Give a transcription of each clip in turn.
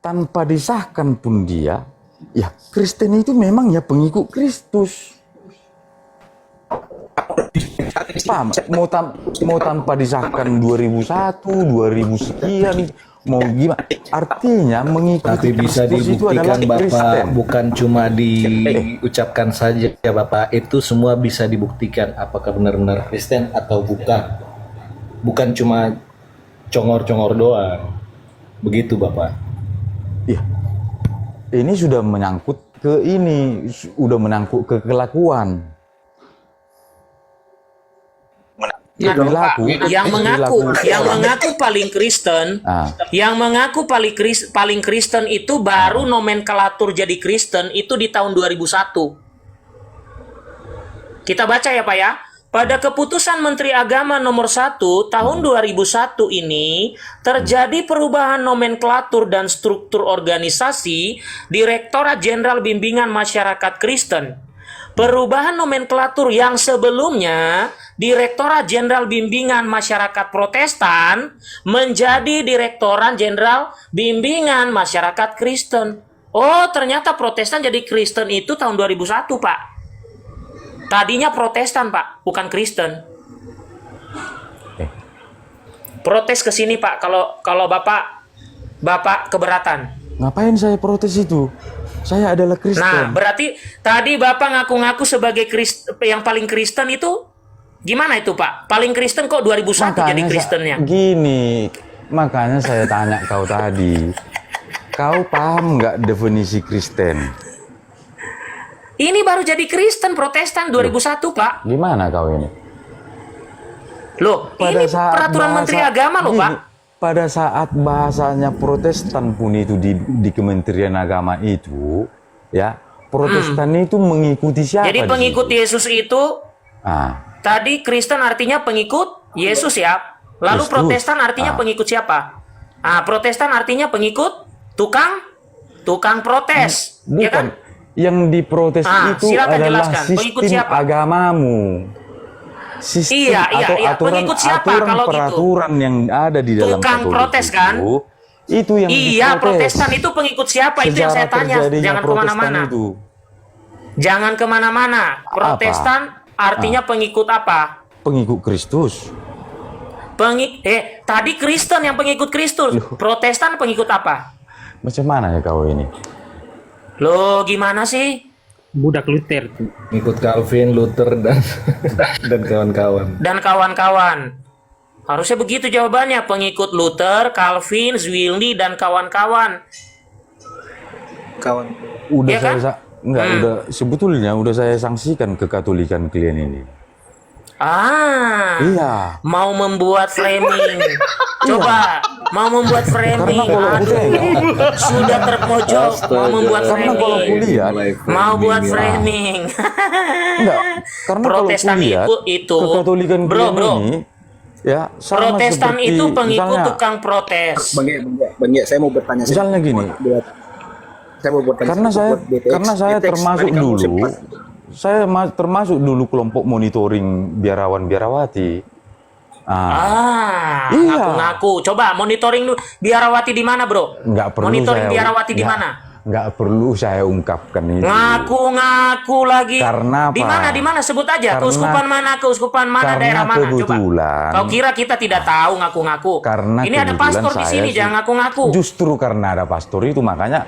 tanpa disahkan pun dia, ya Kristen itu memang ya pengikut Kristus. Paham? Mau tanpa disahkan 2001, 2000 sekian, mau gimana? Artinya mengikuti Tapi bisa Kristus itu adalah dibuktikan Bapak, Kristen. bukan cuma diucapkan saja ya Bapak, itu semua bisa dibuktikan apakah benar-benar Kristen atau bukan. Bukan cuma congor-congor doang. Begitu Bapak. Ya, ini sudah menyangkut ke ini, sudah menyangkut ke kelakuan. Nah, Pak, yang mengaku paling Kristen, paling Kristen itu baru nomenklatur jadi Kristen itu di tahun 2001. Kita baca ya Pak ya. Pada keputusan Menteri Agama nomor 1 tahun 2001 ini terjadi perubahan nomenklatur dan struktur organisasi Direktorat Jenderal Bimbingan Masyarakat Kristen. Perubahan nomenklatur yang sebelumnya Direktorat Jenderal Bimbingan Masyarakat Protestan menjadi Direktorat Jenderal Bimbingan Masyarakat Kristen. Oh, ternyata Protestan jadi Kristen itu tahun 2001, Pak. Tadinya Protestan, Pak, bukan Kristen. Protes ke sini, Pak, kalau Bapak keberatan. Ngapain saya protes itu? Saya adalah Kristen. Nah, berarti tadi Bapak ngaku-ngaku sebagai yang paling Kristen itu gimana itu, Pak? Paling Kristen kok 2001 jadi Kristennya? Gini, makanya saya tanya kau tadi. Kau paham nggak definisi Kristen? Ini baru jadi Kristen Protestan 2001, Pak. Gimana kau ini? Loh, ini peraturan Menteri Agama loh, Pak. Pada saat bahasanya Protestan pun itu di Kementerian Agama itu, ya, Protestan itu mengikuti siapa? Jadi pengikut Yesus itu, tadi Kristen artinya pengikut Yesus ya. Lalu Kristus. Protestan artinya pengikut siapa? Protestan artinya pengikut tukang protes, Bukan. ya kan? Yang diprotes itu adalah jelaskan. Pengikut sistem siapa? agamamu. Sistem atau Pengikut siapa kalau peraturan yang ada di dalam tukang Katolik protes kan? Itu yang diprotes. Protestan itu pengikut siapa? Itu yang saya tanya. Jangan kemana-mana. Jangan kemana-mana. Protestan artinya pengikut apa? Pengikut Kristus. Tadi Kristen yang pengikut Kristus. Protestan pengikut apa? Macam mana ya kau ini? Loh, gimana sih? Budak Luther. Ikut Calvin, Luther dan kawan-kawan. Dan kawan-kawan. Harusnya begitu jawabannya. Pengikut Luther, Calvin, Zwingli dan kawan-kawan. Udah ya kan? Sebetulnya udah saya sanksikan kekatolikan kalian ini. Iya. Mau membuat framing. Coba, mau membuat framing. Sudah terpojok, mau membuat framing. Mau buat framing. Enggak, karena Protestan itu kekatolikan bro. ini, ya, Protestan seperti, itu pengikut misalnya, tukang protes. Bang Ye, saya mau bertanya. Misalnya gini. Saya mau bertanya. Karena saya termasuk dulu kelompok monitoring biarawan-biarawati. Iya. Ngaku-ngaku. Coba monitoring dulu. Biarawati di mana, bro? Nggak perlu monitoring saya, biarawati di mana? Nggak perlu saya ungkapkan itu. Ngaku-ngaku lagi. Karena apa? Di mana? Sebut aja. Keuskupan mana, daerah mana? Coba. Kau kira kita tidak tahu ngaku-ngaku? Karena ini ada pastor di sini, jangan ngaku-ngaku. Justru karena ada pastor itu makanya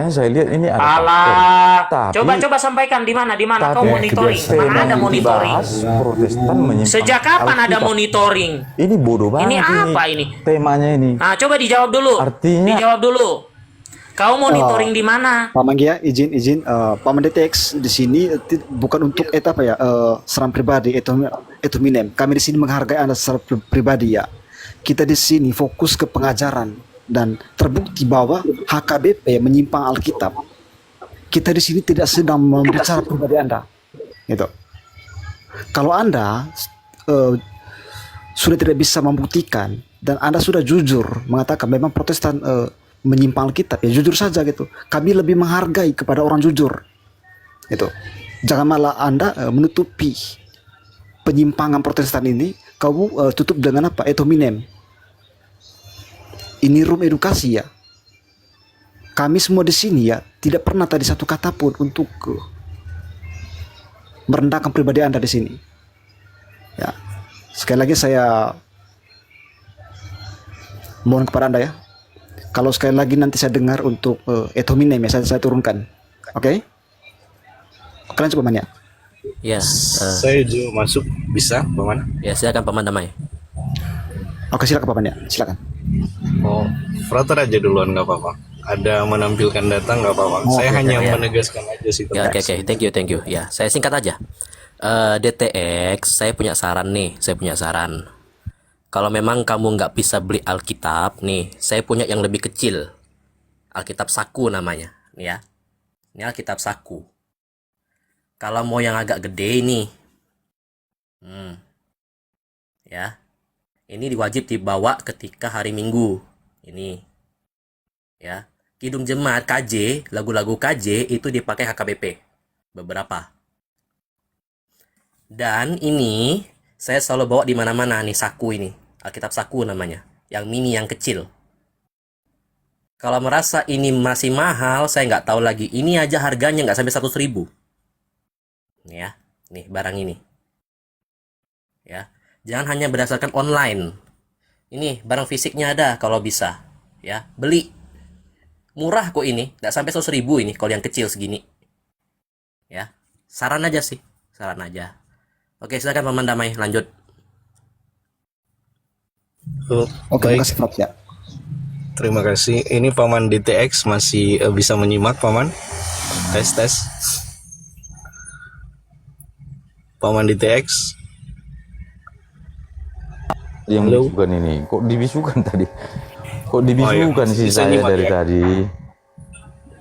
saya lihat ini ada pastor. Coba sampaikan di mana? Kau monitoring. Mana ada monitoring? Protestan menyimpang. Sejak kapan ada monitoring? Ini bodoh banget. Ini apa ini? Temanya ini. Coba dijawab dulu. Dijawab dulu. Kau monitoring di mana? Pak Manggia, izin Pak Mendetex di sini bukan untuk serang pribadi itu minem. Kami di sini menghargai Anda secara pribadi ya. Kita di sini fokus ke pengajaran dan terbukti bahwa HKBP menyimpang Alkitab. Kita di sini tidak sedang membicara pribadi Anda. Gitu. Kalau Anda sudah tidak bisa membuktikan dan Anda sudah jujur mengatakan memang Protestan menyimpang Alkitab, ya jujur saja gitu. Kami lebih menghargai kepada orang jujur. Gitu. Jangan malah Anda menutupi penyimpangan Protestan ini, kamu tutup dengan apa? Etominem. Ini room edukasi ya. kami semua di sini ya tidak pernah tadi satu kata pun untuk merendahkan pribadi Anda di sini. Ya, sekali lagi saya mohon kepada Anda ya. Kalau sekali lagi nanti saya dengar untuk ad hominem ya, saya turunkan. Oke? Kalian coba mana? Ya, Saya juga masuk, bisa, Paman? ya silakan Paman Damai. Oke, silakan Paman ya, silakan. Oh, Frater aja duluan nggak apa-apa. Ada menampilkan data nggak apa-apa. Saya hanya menegaskan aja sih. Ya, oke, thank you. Ya, saya singkat aja. DTX, saya punya saran nih, Kalau memang kamu nggak bisa beli Alkitab, nih, saya punya yang lebih kecil. Alkitab saku namanya, nih ya. Ini Alkitab saku. Kalau mau yang agak gede nih, ya, ini diwajib dibawa ketika hari Minggu. Ini, ya, Kidung Jemaat KJ, lagu-lagu KJ itu dipakai HKBP beberapa. Dan ini saya selalu bawa di mana-mana nih saku ini. Alkitab saku namanya, yang mini, yang kecil. Kalau merasa ini masih mahal, saya nggak tahu lagi. Ini aja harganya nggak sampai 100.000. Nih ya, nih barang ini. Ya, jangan hanya berdasarkan online. Ini barang fisiknya ada kalau bisa. Ya, beli. Murah kok ini, nggak sampai 100.000 ini kalau yang kecil segini. Ya, saran aja sih, saran aja. Oke, silakan Paman Damai, lanjut. Oke, Baik, terima kasih Prof ya. terima kasih. Ini Paman DTX masih bisa menyimak, Paman? Tes. Paman DTX. Yang Halo? dibisukan ini, kok dibisukan tadi? Kok dibisukan sih Bisa saya nyimak dari ya? tadi?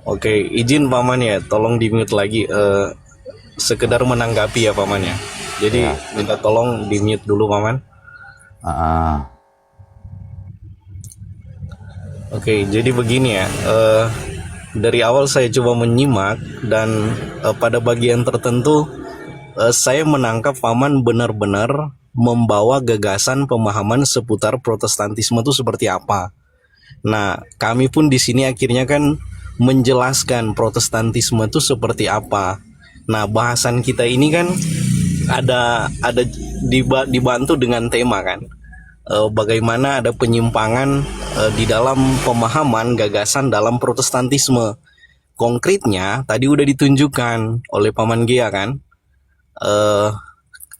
Oke, izin Paman ya, tolong di-mute lagi. Sekedar menanggapi ya, Paman ya. Jadi minta tolong di-mute dulu, Paman. Oke, jadi begini ya. Dari awal saya coba menyimak dan pada bagian tertentu saya menangkap Paman benar-benar membawa gagasan pemahaman seputar Protestantisme itu seperti apa. Nah, kami pun di sini akhirnya kan menjelaskan Protestantisme itu seperti apa. Nah, bahasan kita ini kan ada dibantu dengan tema kan. Bagaimana ada penyimpangan di dalam pemahaman gagasan dalam Protestantisme. Konkretnya tadi udah ditunjukkan oleh Paman Gea kan.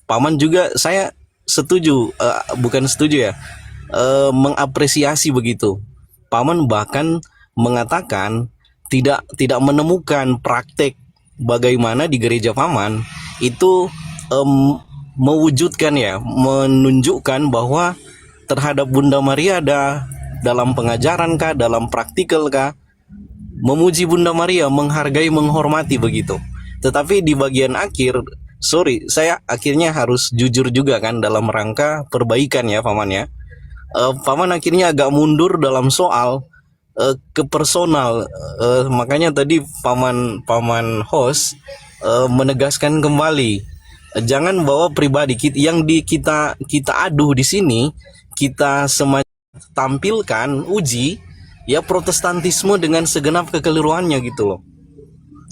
Paman juga saya setuju, bukan setuju ya, mengapresiasi begitu. Paman bahkan mengatakan tidak menemukan praktek bagaimana di gereja Paman itu mewujudkan ya, menunjukkan bahwa terhadap Bunda Maria ada dalam pengajaran kah, dalam praktikal kah, memuji Bunda Maria, menghargai, menghormati begitu. Tetapi di bagian akhir, sorry, saya akhirnya harus jujur juga kan dalam rangka perbaikan ya Paman ya. Paman akhirnya agak mundur dalam soal ke personal. Makanya tadi Paman host menegaskan kembali, jangan bawa pribadi yang kita aduh di sini, kita semacam tampilkan uji ya Protestantisme dengan segenap kekeliruannya gitu loh.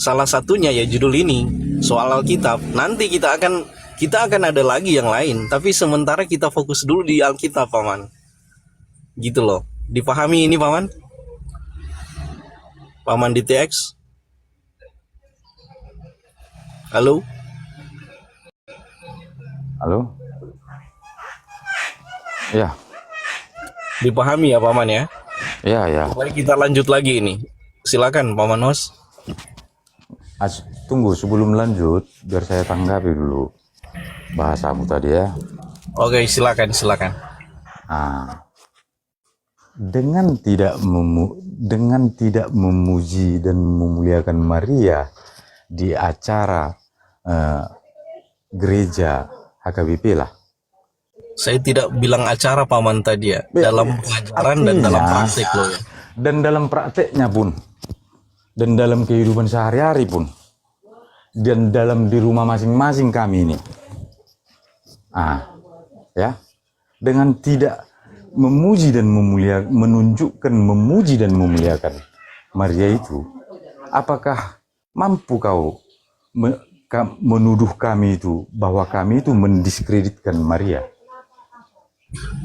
Salah satunya ya judul ini soal Alkitab. Nanti kita akan ada lagi yang lain, tapi sementara kita fokus dulu di Alkitab Paman. Gitu loh. Dipahami ini Paman? Paman DTX? Halo? Halo? Ya, Dipahami ya Paman ya? ya. Mari kita lanjut lagi ini. Silakan Paman host. Tunggu sebelum lanjut, biar saya tanggapi dulu bahasamu tadi ya. Oke, silakan. Dengan tidak memuji dan memuliakan Maria di acara gereja HKBP lah. Saya tidak bilang acara Paman tadi ya, dalam pengajaran dan dalam praktik loh ya. Dan dalam prakteknya pun, dan dalam kehidupan sehari-hari pun, dan dalam di rumah masing-masing kami ini. Ya, dengan tidak memuji dan memuliakan, menunjukkan memuji dan memuliakan Maria itu, apakah mampu kau menuduh kami itu bahwa kami itu mendiskreditkan Maria?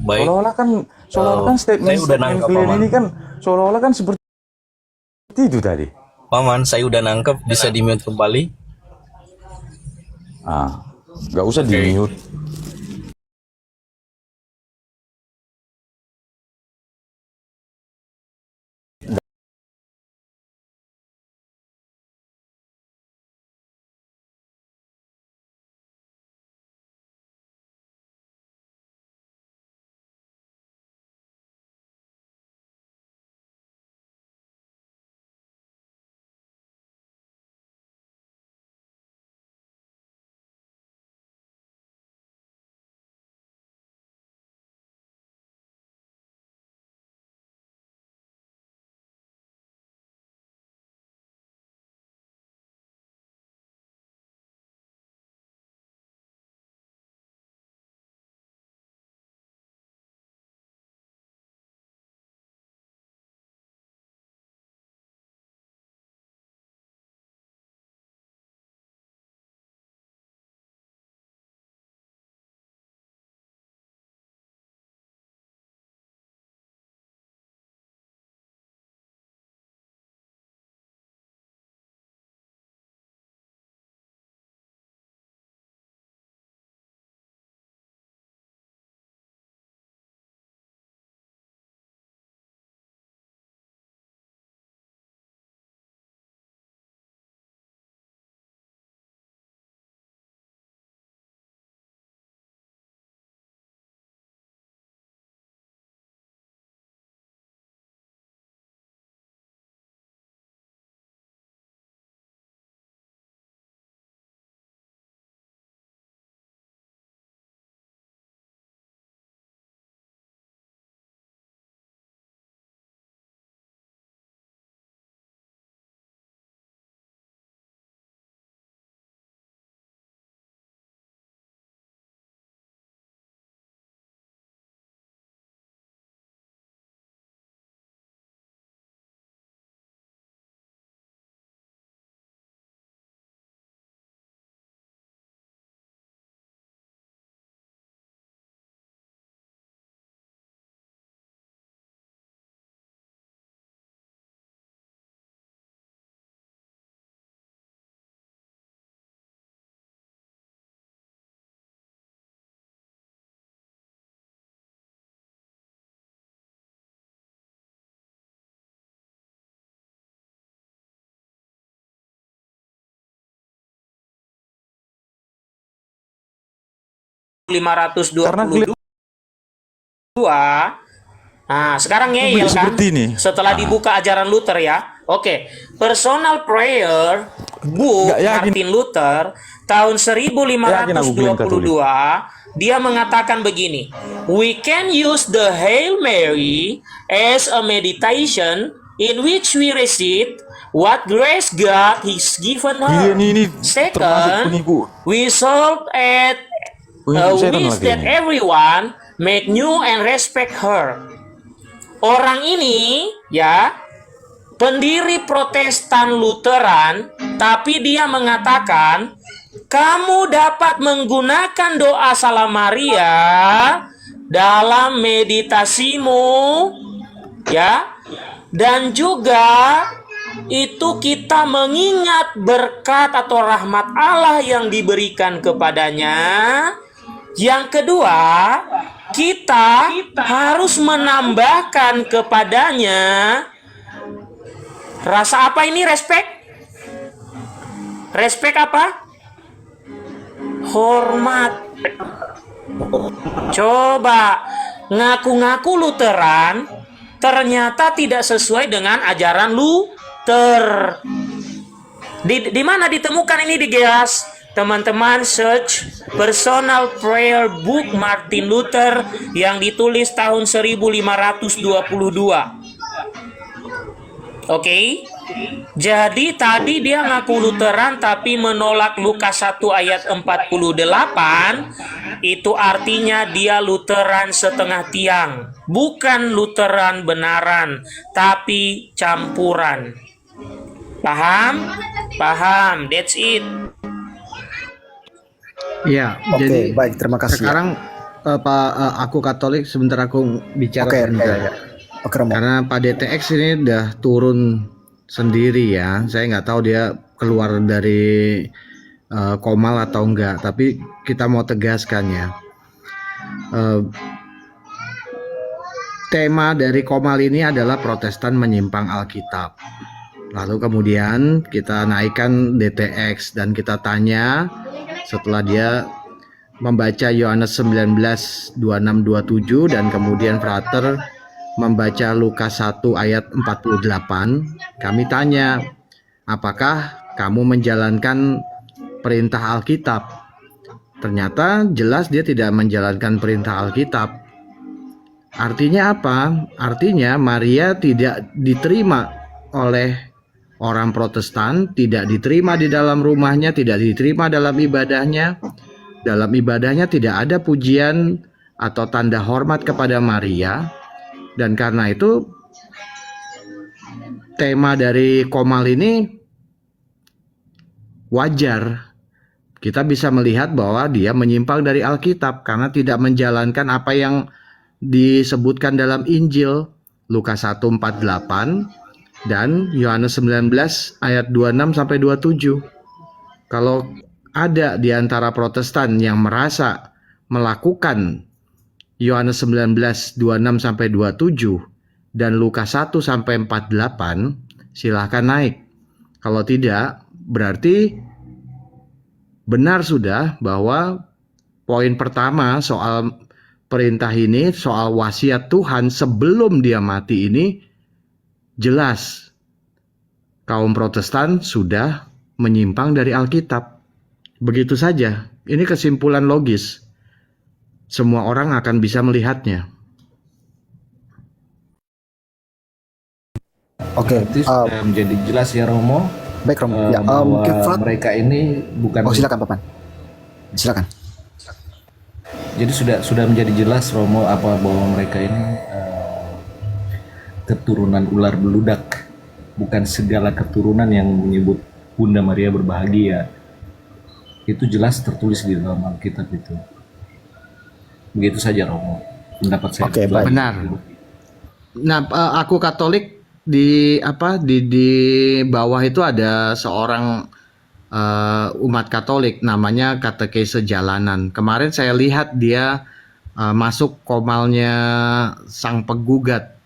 Baik, Seolah-olah kan saya udah statement nangkap, kalian Paman. ini kan seolah-olah kan seperti itu tadi. Paman, saya udah nangkep, bisa di-mute kembali. Nggak usah di-mute. Karena 522. Nah, sekarang ngeyel kan? seperti ini. Setelah dibuka ajaran Luther ya. Oke, Personal Prayer Book Nggak yakin. Martin Luther tahun 1522 dia mengatakan begini, we can use the Hail Mary as a meditation in which we recite what grace God has given her. Ini termasuk Second, penipu. we solve at Setan wish lagi that ini. everyone make new and respect her. Orang ini ya pendiri Protestan Lutheran, tapi dia mengatakan kamu dapat menggunakan doa Salam Maria dalam meditasimu ya, dan juga itu kita mengingat berkat atau rahmat Allah yang diberikan kepadanya. Yang kedua, kita harus menambahkan kepadanya rasa apa ini? Respect? Respect apa? Hormat. Coba ngaku-ngaku Lutheran ternyata tidak sesuai dengan ajaran Luther. Di mana ditemukan ini di Geas? Teman-teman search Personal Prayer Book Martin Luther yang ditulis tahun 1522. Oke? Jadi tadi dia ngaku Lutheran tapi menolak Lukas 1 ayat 48. Itu artinya dia Lutheran setengah tiang. Bukan Lutheran benaran, tapi campuran. Paham? Paham, that's it. Ya, Oke, jadi baik, terima kasih. sekarang aku Katolik, sebentar aku bicara Oke, sebentar. ya. Oke, Romo. Karena Pak DTX ini udah turun sendiri ya. Saya nggak tahu dia keluar dari Komal atau enggak, tapi kita mau tegaskan ya. Tema dari Komal ini adalah Protestan menyimpang Alkitab. Lalu kemudian kita naikkan DTX dan kita tanya setelah dia membaca Yohanes 19 26 27 dan kemudian Frater membaca Lukas 1 ayat 48, kami tanya, apakah kamu menjalankan perintah Alkitab? Ternyata jelas dia tidak menjalankan perintah Alkitab. Artinya apa? Artinya Maria tidak diterima oleh orang Protestan, tidak diterima di dalam rumahnya, tidak diterima dalam ibadahnya. Dalam ibadahnya tidak ada pujian atau tanda hormat kepada Maria. Dan karena itu tema dari Komal ini wajar. Kita bisa melihat bahwa dia menyimpang dari Alkitab karena tidak menjalankan apa yang disebutkan dalam Injil Lukas 1:48 dan Yohanes 19 ayat 26 sampai 27. Kalau ada di antara Protestan yang merasa melakukan Yohanes 19 26 sampai 27 dan Lukas 1 sampai 48, silahkan naik. Kalau tidak, berarti benar sudah bahwa poin pertama soal perintah ini, soal wasiat Tuhan sebelum dia mati ini jelas kaum Protestan sudah menyimpang dari Alkitab. Begitu saja. Ini kesimpulan logis. Semua orang akan bisa melihatnya. Oke, Berarti sudah menjadi jelas ya Romo, baik Romo. Ya, bahwa mungkin Frat. mereka ini bukan. Oh, silakan Papan. Silakan. Jadi sudah menjadi jelas Romo bahwa mereka ini keturunan ular beludak, bukan segala keturunan yang menyebut Bunda Maria berbahagia. Itu jelas tertulis di dalam Alkitab itu. Begitu saja Romo, pendapat saya. Oke, baik. Benar. Nah, aku Katolik di bawah itu ada seorang umat Katolik namanya Katekese Jalanan. Kemarin saya lihat dia masuk komalnya sang penggugat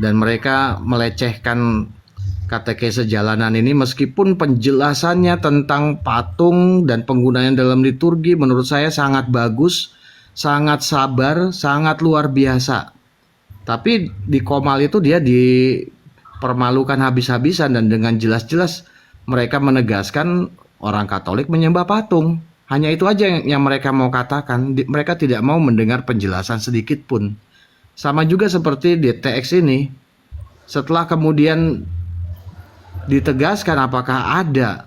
dan mereka melecehkan Katekese Jalanan ini meskipun penjelasannya tentang patung dan penggunaannya dalam liturgi menurut saya sangat bagus, sangat sabar, sangat luar biasa. Tapi di Komal itu dia dipermalukan habis-habisan dan dengan jelas-jelas mereka menegaskan orang Katolik menyembah patung. Hanya itu aja yang mereka mau katakan. Mereka tidak mau mendengar penjelasan sedikit pun. Sama juga seperti DTX ini. Setelah kemudian ditegaskan apakah ada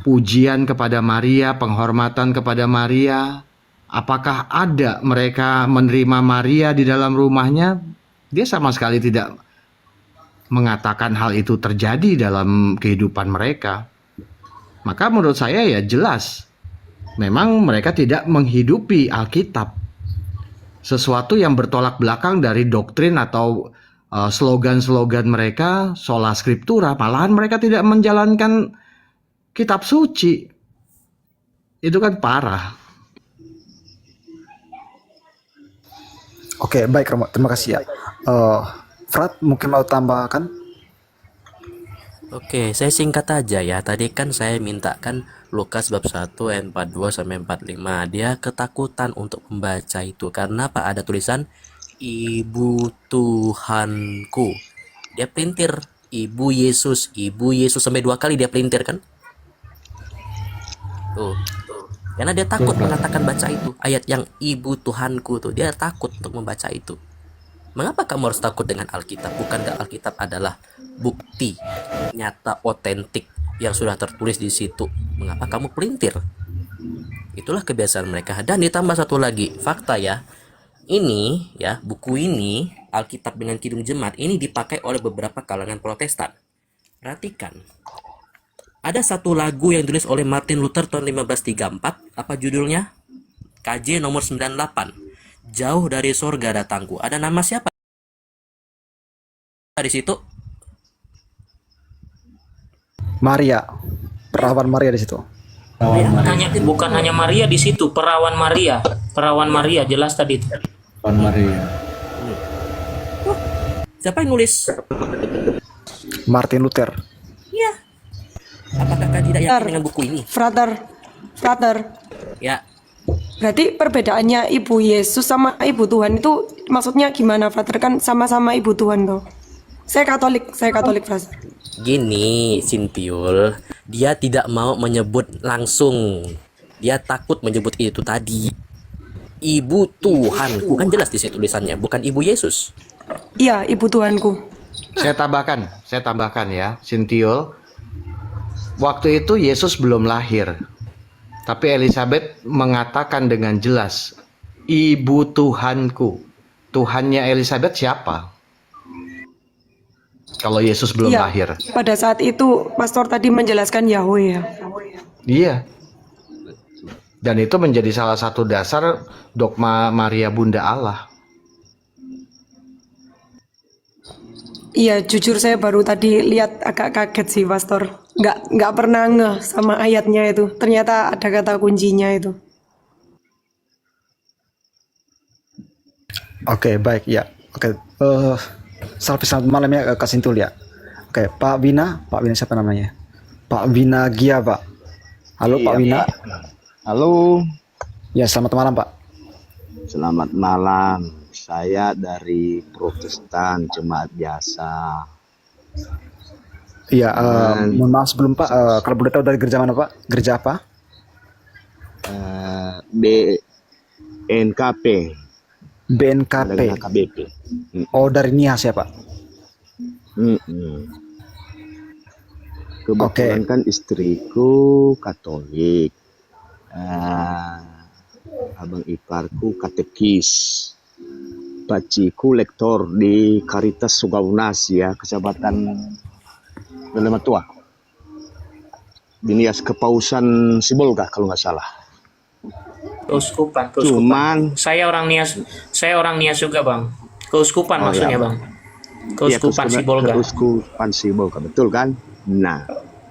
pujian kepada Maria, penghormatan kepada Maria, apakah ada mereka menerima Maria di dalam rumahnya, dia sama sekali tidak mengatakan hal itu terjadi dalam kehidupan mereka. Maka menurut saya ya jelas, memang mereka tidak menghidupi Alkitab. Sesuatu yang bertolak belakang dari doktrin atau slogan-slogan mereka, sola scriptura, malahan mereka tidak menjalankan kitab suci. Itu kan parah. Oke, baik Romo. Terima kasih ya. Frat mungkin mau tambahkan? Oke, saya singkat aja ya. Tadi kan saya mintakan Lukas bab 1 ayat 42 sampai 45. Dia ketakutan untuk membaca itu karena Pak ada tulisan Ibu Tuhanku. Dia pelintir Ibu Yesus sampai 2 kali dia pelintir kan? Tuh. Karena dia takut mengatakan baca itu. Ayat yang Ibu Tuhanku tuh, dia takut untuk membaca itu. Mengapa kamu harus takut dengan Alkitab? Bukankah Alkitab adalah bukti nyata otentik yang sudah tertulis di situ? Mengapa kamu pelintir? Itulah kebiasaan mereka. Dan ditambah satu lagi, fakta ya. Ini ya, buku ini Alkitab dengan Kidung Jemaat ini dipakai oleh beberapa kalangan Protestan. Perhatikan. Ada satu lagu yang ditulis oleh Martin Luther tahun 1534, apa judulnya? KJ nomor 98. Jauh dari sorga datangku. Ada nama siapa di situ? Maria, perawan Maria di situ. Ya, bukan hanya Maria di situ, perawan Maria jelas tadi itu. Tuan Maria. Siapa yang nulis? Martin Luther. Ya. Apakah kau tidak yakin dengan buku ini? Frater, Ya, berarti perbedaannya Ibu Yesus sama Ibu Tuhan itu maksudnya gimana, Frater? Kan sama-sama Ibu Tuhan tuh. Saya Katolik, Frater. gini, Sintiul, dia tidak mau menyebut langsung. Dia takut menyebut itu tadi. Ibu Tuhanku, kan jelas di situ tulisannya, bukan Ibu Yesus. Iya, Ibu Tuhanku. Saya tambahkan ya, Sintiul. Waktu itu Yesus belum lahir. Tapi Elizabeth mengatakan dengan jelas, Ibu Tuhanku. Tuhannya Elizabeth siapa? Kalau Yesus belum Iya, lahir. pada saat itu pastor tadi menjelaskan Yahweh ya. Iya. Dan itu menjadi salah satu dasar dogma Maria Bunda Allah. Iya, jujur saya baru tadi lihat agak kaget sih, pastor. Nggak pernah ngeh sama ayatnya itu. Ternyata ada kata kuncinya itu. Oke, baik ya. Oke, selamat malam ya Kak Sintul ya. Oke, Pak Bina siapa namanya? Pak Bina Gia, Pak. Halo Pak Bina. Halo, Ya, selamat malam Pak. selamat malam. Saya dari Protestan Jemaat Biasa. Iya, mohon maaf sebelum Pak, kalau boleh tahu dari gereja mana Pak? Gereja apa? BNKP, BNKP. dengan HKBP. Oh, dari Nias ya Pak? Kebetulan kan istriku Katolik, abang iparku katekis, paciku lektor di Caritas Sugaunas ya, Kecamatan Belematua, di Nias Kepausan Sibolga kalau nggak salah. Keuskupan. Cuman Saya orang Nias juga, Bang. Keuskupan Oh, maksudnya, ya. Bang. Keuskupan Sibolga. Keuskupan Sibolga, betul kan? Nah,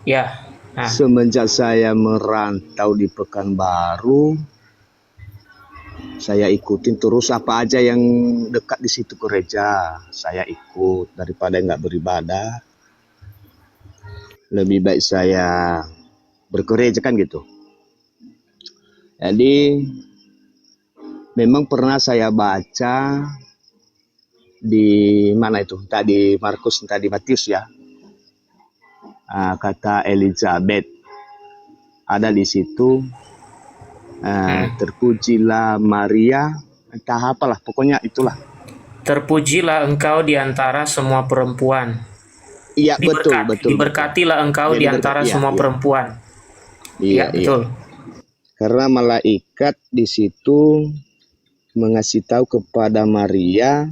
Ya. Nah, semenjak saya merantau di Pekanbaru, saya ikutin terus apa aja yang dekat di situ gereja. Saya ikut daripada nggak beribadah. Lebih baik saya bergereja kan gitu. Jadi memang pernah saya baca di mana itu? Tadi Markus, tadi Matius ya. Kata Elizabeth ada di situ, terpujilah Maria, entah apalah, pokoknya itulah. terpujilah engkau di antara semua perempuan. Iya betul. Diberkatilah engkau di antara semua perempuan. Iya, betul. Karena malaikat di situ mengasih tahu kepada Maria,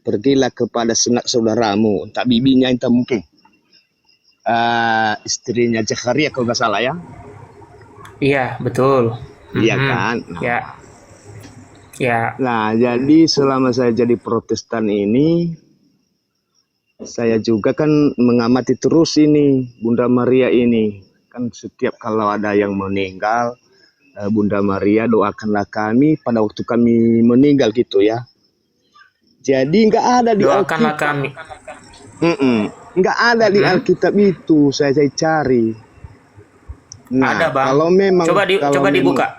pergilah kepada sanak saudaramu, entah bibinya entah mungkin istrinya Zakaria kalau nggak salah ya. Iya, betul. Iya kan. Ya. Nah, jadi selama saya jadi Protestan ini, saya juga kan mengamati terus ini Bunda Maria ini. Kan setiap kalau ada yang meninggal, Bunda Maria doakanlah kami pada waktu kami meninggal gitu ya. Jadi nggak ada di Doakanlah Alkitab. kami. Nggak ada di Alkitab itu, saya cari. Nah, Ada, Bang. kalau memang Coba kalau dibuka.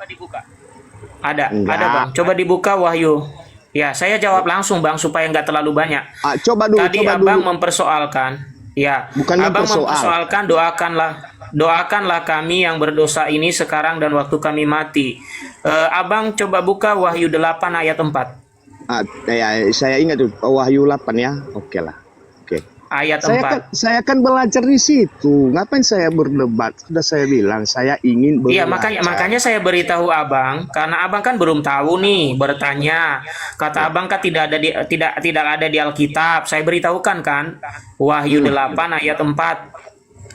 Ada, Bang. Coba dibuka, Wahyu. Ya, saya jawab langsung, Bang, supaya nggak terlalu banyak. Coba dulu. Tadi Abang mempersoalkan, ya. Bukan Abang mempersoal. mempersoalkan doakanlah kami yang berdosa ini sekarang dan waktu kami mati. Abang coba buka Wahyu 8 ayat 4. Saya ingat tuh Wahyu 8 ya. Oke lah. Oke. Ayat Saya 4. kan belajar di situ. Ngapain saya berdebat? Sudah saya bilang saya ingin Iya, belajar. makanya saya beritahu Abang karena Abang kan belum tahu nih, bertanya. Kata Abang kan tidak ada di Alkitab. Saya beritahukan kan Wahyu 8 ayat 4.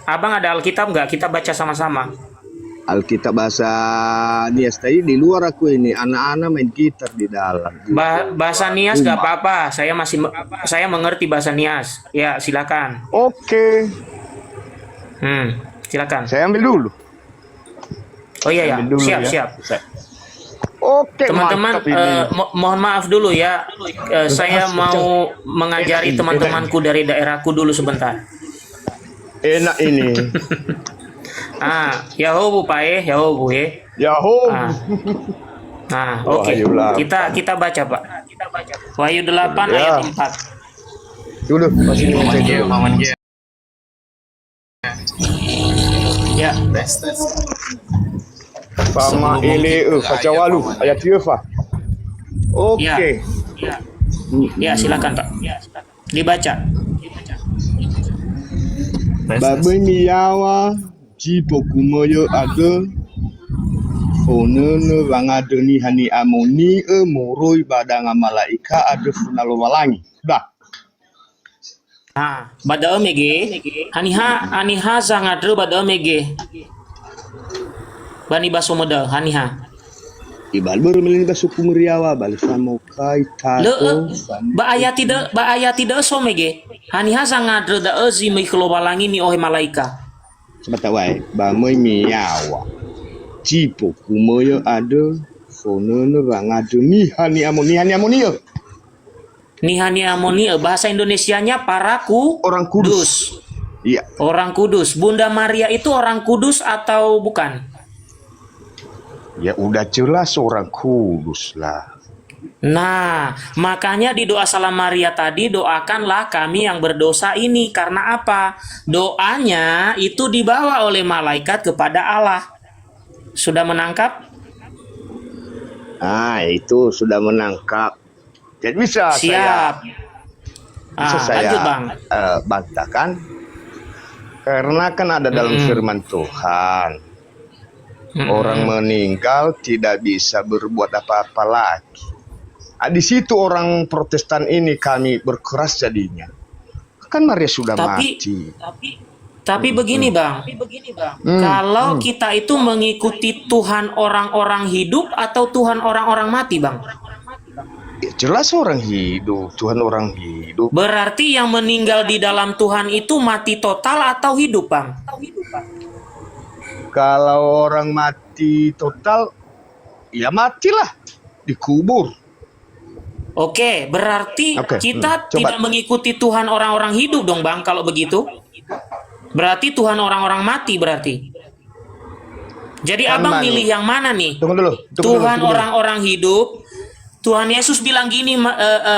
Abang ada Alkitab nggak? Kita baca sama-sama. Alkitab bahasa Nias tadi di luar aku ini. Anak-anak main gitar di dalam. Bahasa Nias nggak apa-apa. Saya mengerti bahasa Nias. Ya, silakan. Oke. Silakan. Saya ambil dulu. Oh iya ya, Ambil dulu ya. siap. Oke, Teman-teman, mantap ini. mohon maaf dulu ya. Saya mau mengajari teman-temanku dari daerahku dulu sebentar. Enak ini. Yahobu Pak Yahobu Yahoo. Oke. Wahyu 8. Kita baca Pak. Wahyu 8 Ya. ayat 4. Dulu masih Ya. Sama ini kacawalu ayat 3 Pak. Oke. Ya, silakan Pak. Dibaca. Babai miyawa jipo kumoyo ada fonene wangade ni hani amoni moroi badanga malaika ada funalo walangi. Sudah. Bada mege aniha zangadre bada mege. Bani baso moda haniha. Ibal baru melini basuku meriawa balik sama kai tato. Ba ayat tidak so mege. Haniha zangadre da ezi mi walangi ni ohe malaika. Sebentar wai, bamai miyawa. Jipo kumoyo ada fonene wangade ni hani amoni. Nihani Amoni bahasa Indonesianya para Orang kudus. Iya. Orang kudus. Bunda Maria itu orang kudus atau bukan? Ya udah jelas orang kudus lah. Nah, makanya di doa Salam Maria tadi doakanlah kami yang berdosa ini. Karena apa? Doanya itu dibawa oleh malaikat kepada Allah. Sudah menangkap? Itu sudah menangkap. Jadi bisa Siap. saya Lanjut Bang. bantahkan. Karena kan ada dalam firman Tuhan. Orang meninggal tidak bisa berbuat apa-apa lagi. Di situ orang Protestan ini kami berkeras jadinya. Kan Maria sudah mati. Tapi begini Bang. Kalau kita itu mengikuti Tuhan orang-orang hidup atau Tuhan orang-orang mati Bang? Ya, jelas orang hidup, Tuhan orang hidup. Berarti yang meninggal di dalam Tuhan itu mati total atau hidup Bang? Kalau orang mati total, ya matilah, dikubur. Oke, berarti kita Coba. tidak mengikuti Tuhan orang-orang hidup dong Bang kalau begitu. Berarti Tuhan orang-orang mati berarti. Jadi Abang milih yang mana nih? Tunggu dulu. Tuhan orang-orang hidup. Tuhan Yesus bilang gini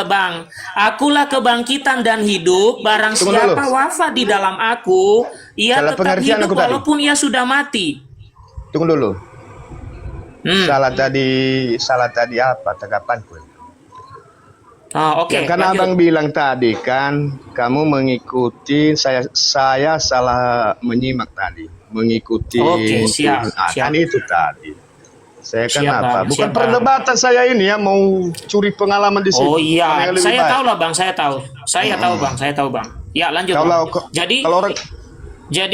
Bang, akulah kebangkitan dan hidup, barang siapa wafat di dalam aku, ia tetap hidup walaupun ia sudah mati. Tunggu dulu. Salah tadi apa tanggapanku? Oke. Karena Abang bilang tadi kan kamu mengikuti saya salah menyimak tadi, mengikuti. Oke, siap. Kan itu tadi. Saya kan Siap, apa? Bang. Bukan Siap, perdebatan saya ini ya, mau curi pengalaman di sini. Oh iya, Mana yang lebih saya baik? tahu lah Bang, saya tahu Bang. Ya lanjut Bang.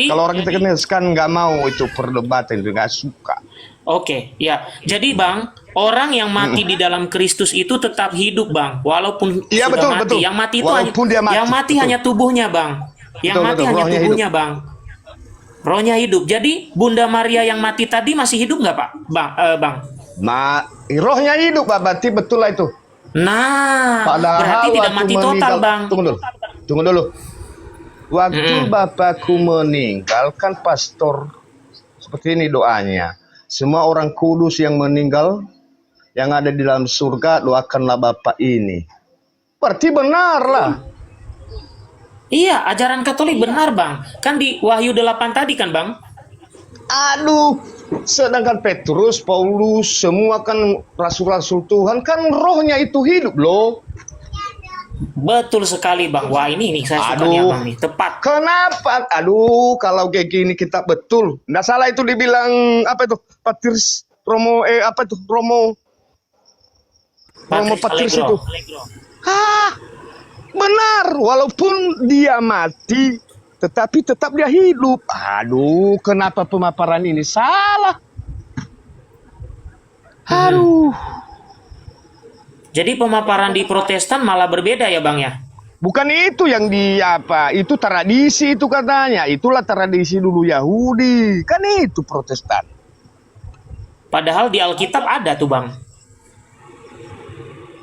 Kalau orang kita kan nggak mau itu perdebatan, itu nggak suka. Oke, ya. Jadi Bang, orang yang mati di dalam Kristus itu tetap hidup Bang, walaupun Iya, sudah betul, mati. betul. Yang mati itu Walaupun dia mati, yang mati betul. hanya tubuhnya Bang. Yang mati hanya rohnya tubuhnya Bang. Rohnya hidup. Jadi Bunda Maria yang mati tadi masih hidup nggak Pak? Bang. Rohnya hidup, Pak. Berarti betul lah itu. Nah, Padahal berarti tidak waktu mati total Bang. Tunggu dulu. Waktu bapakku meninggal kan pastor seperti ini doanya. Semua orang kudus yang meninggal yang ada di dalam surga doakanlah bapak ini. Berarti benar lah. Iya, ajaran Katolik benar Bang. Kan di Wahyu 8 tadi kan Bang? Aduh, sedangkan Petrus, Paulus, semua kan rasul-rasul Tuhan, kan rohnya itu hidup loh. Betul sekali Bang. Wah ini saya suka nih Aduh. Abang nih. Tepat. Kenapa? Aduh, kalau kayak gini kita betul. Nggak salah itu dibilang apa itu? Patris Romo apa itu? Romo Patris itu. Hah, benar. Walaupun dia mati, tetapi tetap dia hidup. Aduh, kenapa pemaparan ini salah? Aduh. Jadi pemaparan di Protestan malah berbeda ya Bang ya? Bukan itu yang di apa? Itu tradisi itu katanya. Itulah tradisi dulu Yahudi. Kan itu Protestan. Padahal di Alkitab ada tuh Bang.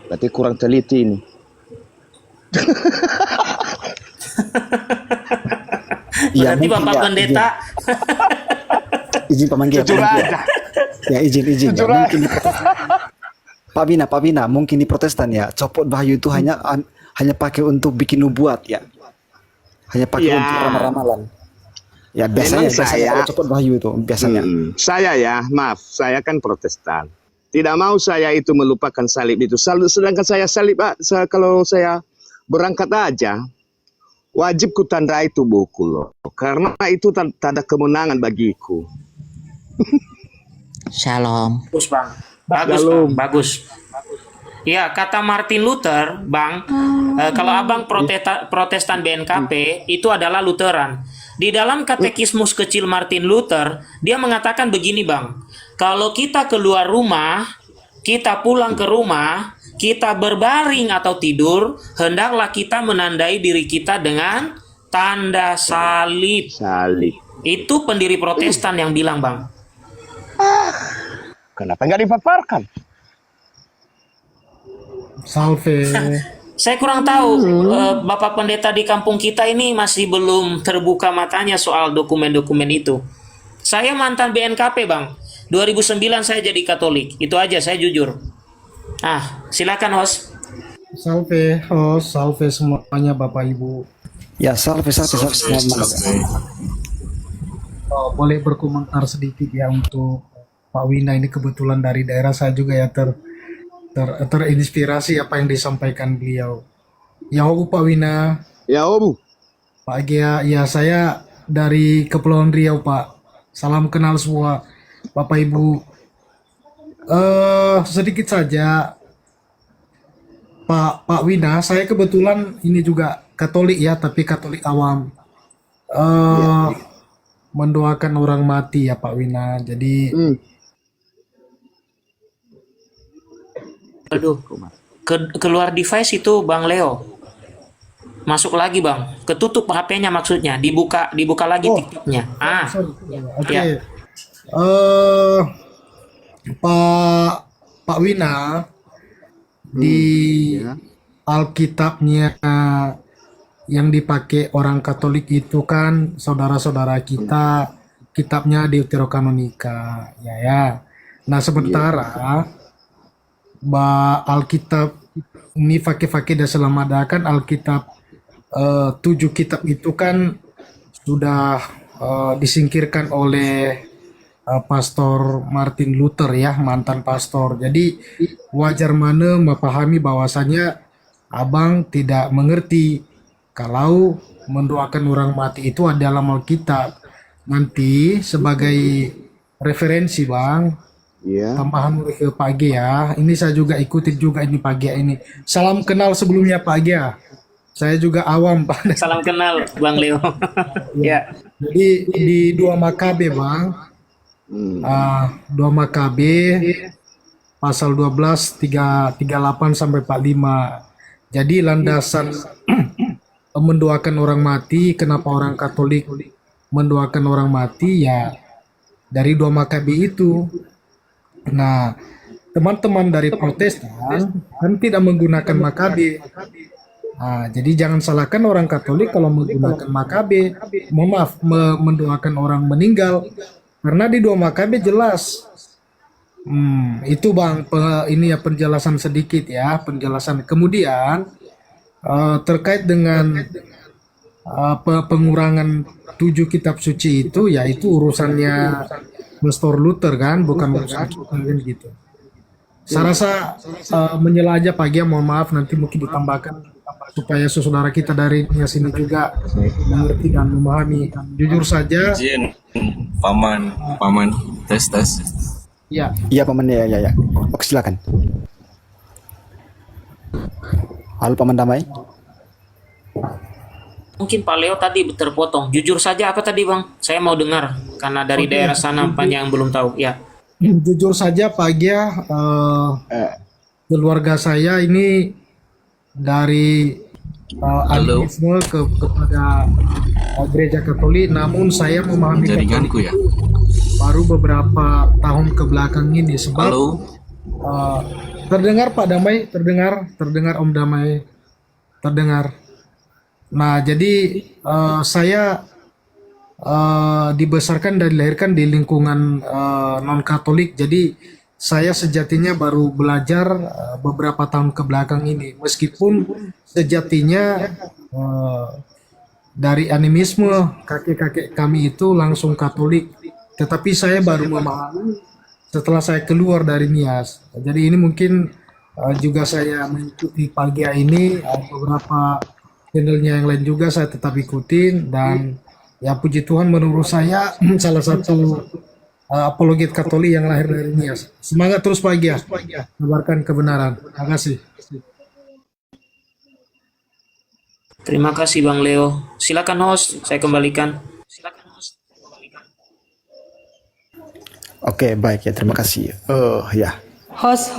Berarti kurang teliti ini. Ya, Berarti mungkin Bapak ya, Pendeta izin Pak Manggi. Jujur aja. Ya izin. Jujur Ya, aja. mungkin Pak Bina, mungkin di Protestan ya, copot bahayu itu hanya pakai untuk bikin nubuat ya. Hanya pakai Ya. untuk ramal-ramalan. Ya biasanya kalau copot bahayu itu biasanya. Saya ya, maaf, saya kan Protestan. Tidak mau saya itu melupakan salib itu. Sedangkan saya salib, kalau saya berangkat aja, wajib ku tandai tubuhku loh. Karena itu tanda kemenangan bagiku. Shalom. bagus Bang. Bagus Shalom. Bang, bagus. Ya, kata Martin Luther, Bang, kalau Abang Protestan BNKP itu adalah Lutheran. Di dalam katekismus kecil Martin Luther, dia mengatakan begini, Bang. Kalau kita keluar rumah, kita pulang ke rumah, kita berbaring atau tidur, hendaklah kita menandai diri kita dengan tanda salib. Salib. Itu pendiri Protestan yang bilang, Bang. Kenapa nggak dipaparkan? Salve. Saya kurang tahu, Bapak Pendeta di kampung kita ini masih belum terbuka matanya soal dokumen-dokumen itu. Saya mantan BNKP, Bang. 2009 saya jadi Katolik. Itu aja, saya jujur. Silakan host. Salve, host, salve semuanya Bapak Ibu. Ya salve. Boleh berkomentar sedikit ya untuk Pak Wina ini, kebetulan dari daerah saya juga ya terinspirasi apa yang disampaikan beliau. Ya Pak Wina. Ya Om. Pak Gia, ya saya dari Kepulauan Riau Pak. Salam kenal semua Bapak Ibu. Sedikit saja Pak Wina, saya kebetulan ini juga Katolik ya, tapi Katolik awam. Mendoakan orang mati ya Pak Wina. Jadi Aduh, keluar device itu Bang Leo. Masuk lagi Bang, ketutup HP-nya maksudnya, dibuka lagi titiknya. Oke. Ya. Pak Wina, di Alkitabnya yang dipakai orang Katolik itu kan saudara-saudara kita, kitabnya Deuterokanonika, ya. Nah sementara Alkitab ini fakih-fakih dan selamadakan Alkitab 7 kitab itu kan sudah disingkirkan oleh Pastor Martin Luther ya, mantan pastor. Jadi wajar mana memahami bahwasannya Abang tidak mengerti kalau mendoakan orang mati itu ada dalam Alkitab. Nanti sebagai referensi Bang, tambahan ke Pak G ya. Ini saya juga ikutin juga ini Pak G ini. Salam kenal sebelumnya Pak G ya. Saya juga awam Pak. Salam kenal Bang Leo. Ya. Jadi di 2 Makabe Bang, 2 Makabe pasal 12 38 sampai 45. Jadi landasan mendoakan orang mati, kenapa orang Katolik mendoakan orang mati ya dari 2 Makabe itu. Nah, teman-teman dari Protestan kan tidak menggunakan Makabe. Jadi jangan salahkan orang Katolik kalau menggunakan Makabe, mendoakan orang meninggal, karena di 2 Makabe jelas. Itu Bang, ini ya penjelasan sedikit ya, penjelasan. Kemudian terkait dengan pengurangan 7 kitab suci itu, ya itu urusannya Pastor Luther kan, bukan urusan kita kan gitu. Saya rasa menyela aja Pak Gia, mohon maaf nanti mungkin ditambahkan supaya saudara kita dari sini juga mengerti dan memahami. Jujur saja, Izin, paman, tes. ya Iya paman, ya. Oke, silakan. Halo paman Damai. Mungkin Pak Leo tadi terpotong. Jujur saja apa tadi Bang? Saya mau dengar karena dari daerah sana banyak yang belum tahu. Ya. jujur saja Pak Gia, keluarga saya ini dari animisme kepada gereja Katolik, namun saya memahami Katolik Jaringanku ya. baru beberapa tahun ke belakang ini sebab terdengar Pak Damai, terdengar Om Damai, terdengar. Nah, jadi saya dibesarkan dan dilahirkan di lingkungan non Katolik. Jadi saya sejatinya baru belajar beberapa tahun ke belakang ini. Meskipun sejatinya dari animisme kakek-kakek kami itu langsung Katolik, tetapi saya baru memahami setelah saya keluar dari Nias. Jadi ini mungkin juga saya mengikuti Pagia ini, beberapa channelnya yang lain juga saya tetap ikutin, dan ya puji Tuhan menurut saya salah satu apologet Katolik yang lahir dari Nias. Semangat terus Pagia, kabarkan kebenaran. Terima kasih. Terima kasih Bang Leo. Silakan host, saya kembalikan. Oke, baik ya, terima kasih. Ya. Host.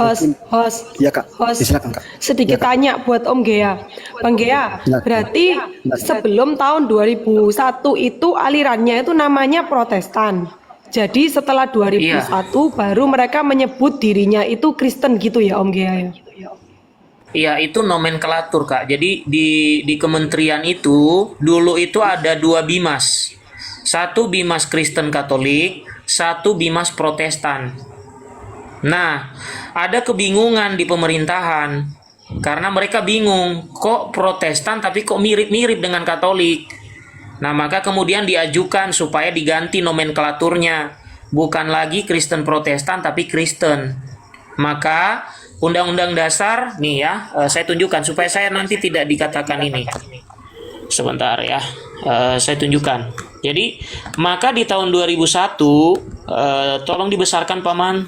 Iya Kak. Host. Silakan Kak. Sedikit tanya buat Om Gea. Bang Gea, berarti sebelum tahun 2001 itu alirannya itu namanya Protestan. Jadi setelah 2001 baru mereka menyebut dirinya itu Kristen gitu ya Om Gea ya? Iya, itu nomenklatur Kak. Jadi di kementerian itu dulu itu ada 2 bimas. Satu bimas Kristen Katolik, satu bimas Protestan. Nah, ada kebingungan di pemerintahan karena mereka bingung, kok Protestan tapi kok mirip-mirip dengan Katolik. Nah, maka kemudian diajukan supaya diganti nomenklaturnya, bukan lagi Kristen Protestan tapi Kristen. Maka Undang-Undang Dasar nih ya, saya tunjukkan supaya saya nanti tidak dikatakan ini. Sebentar ya, saya tunjukkan. Jadi, maka di tahun 2001, tolong dibesarkan Paman.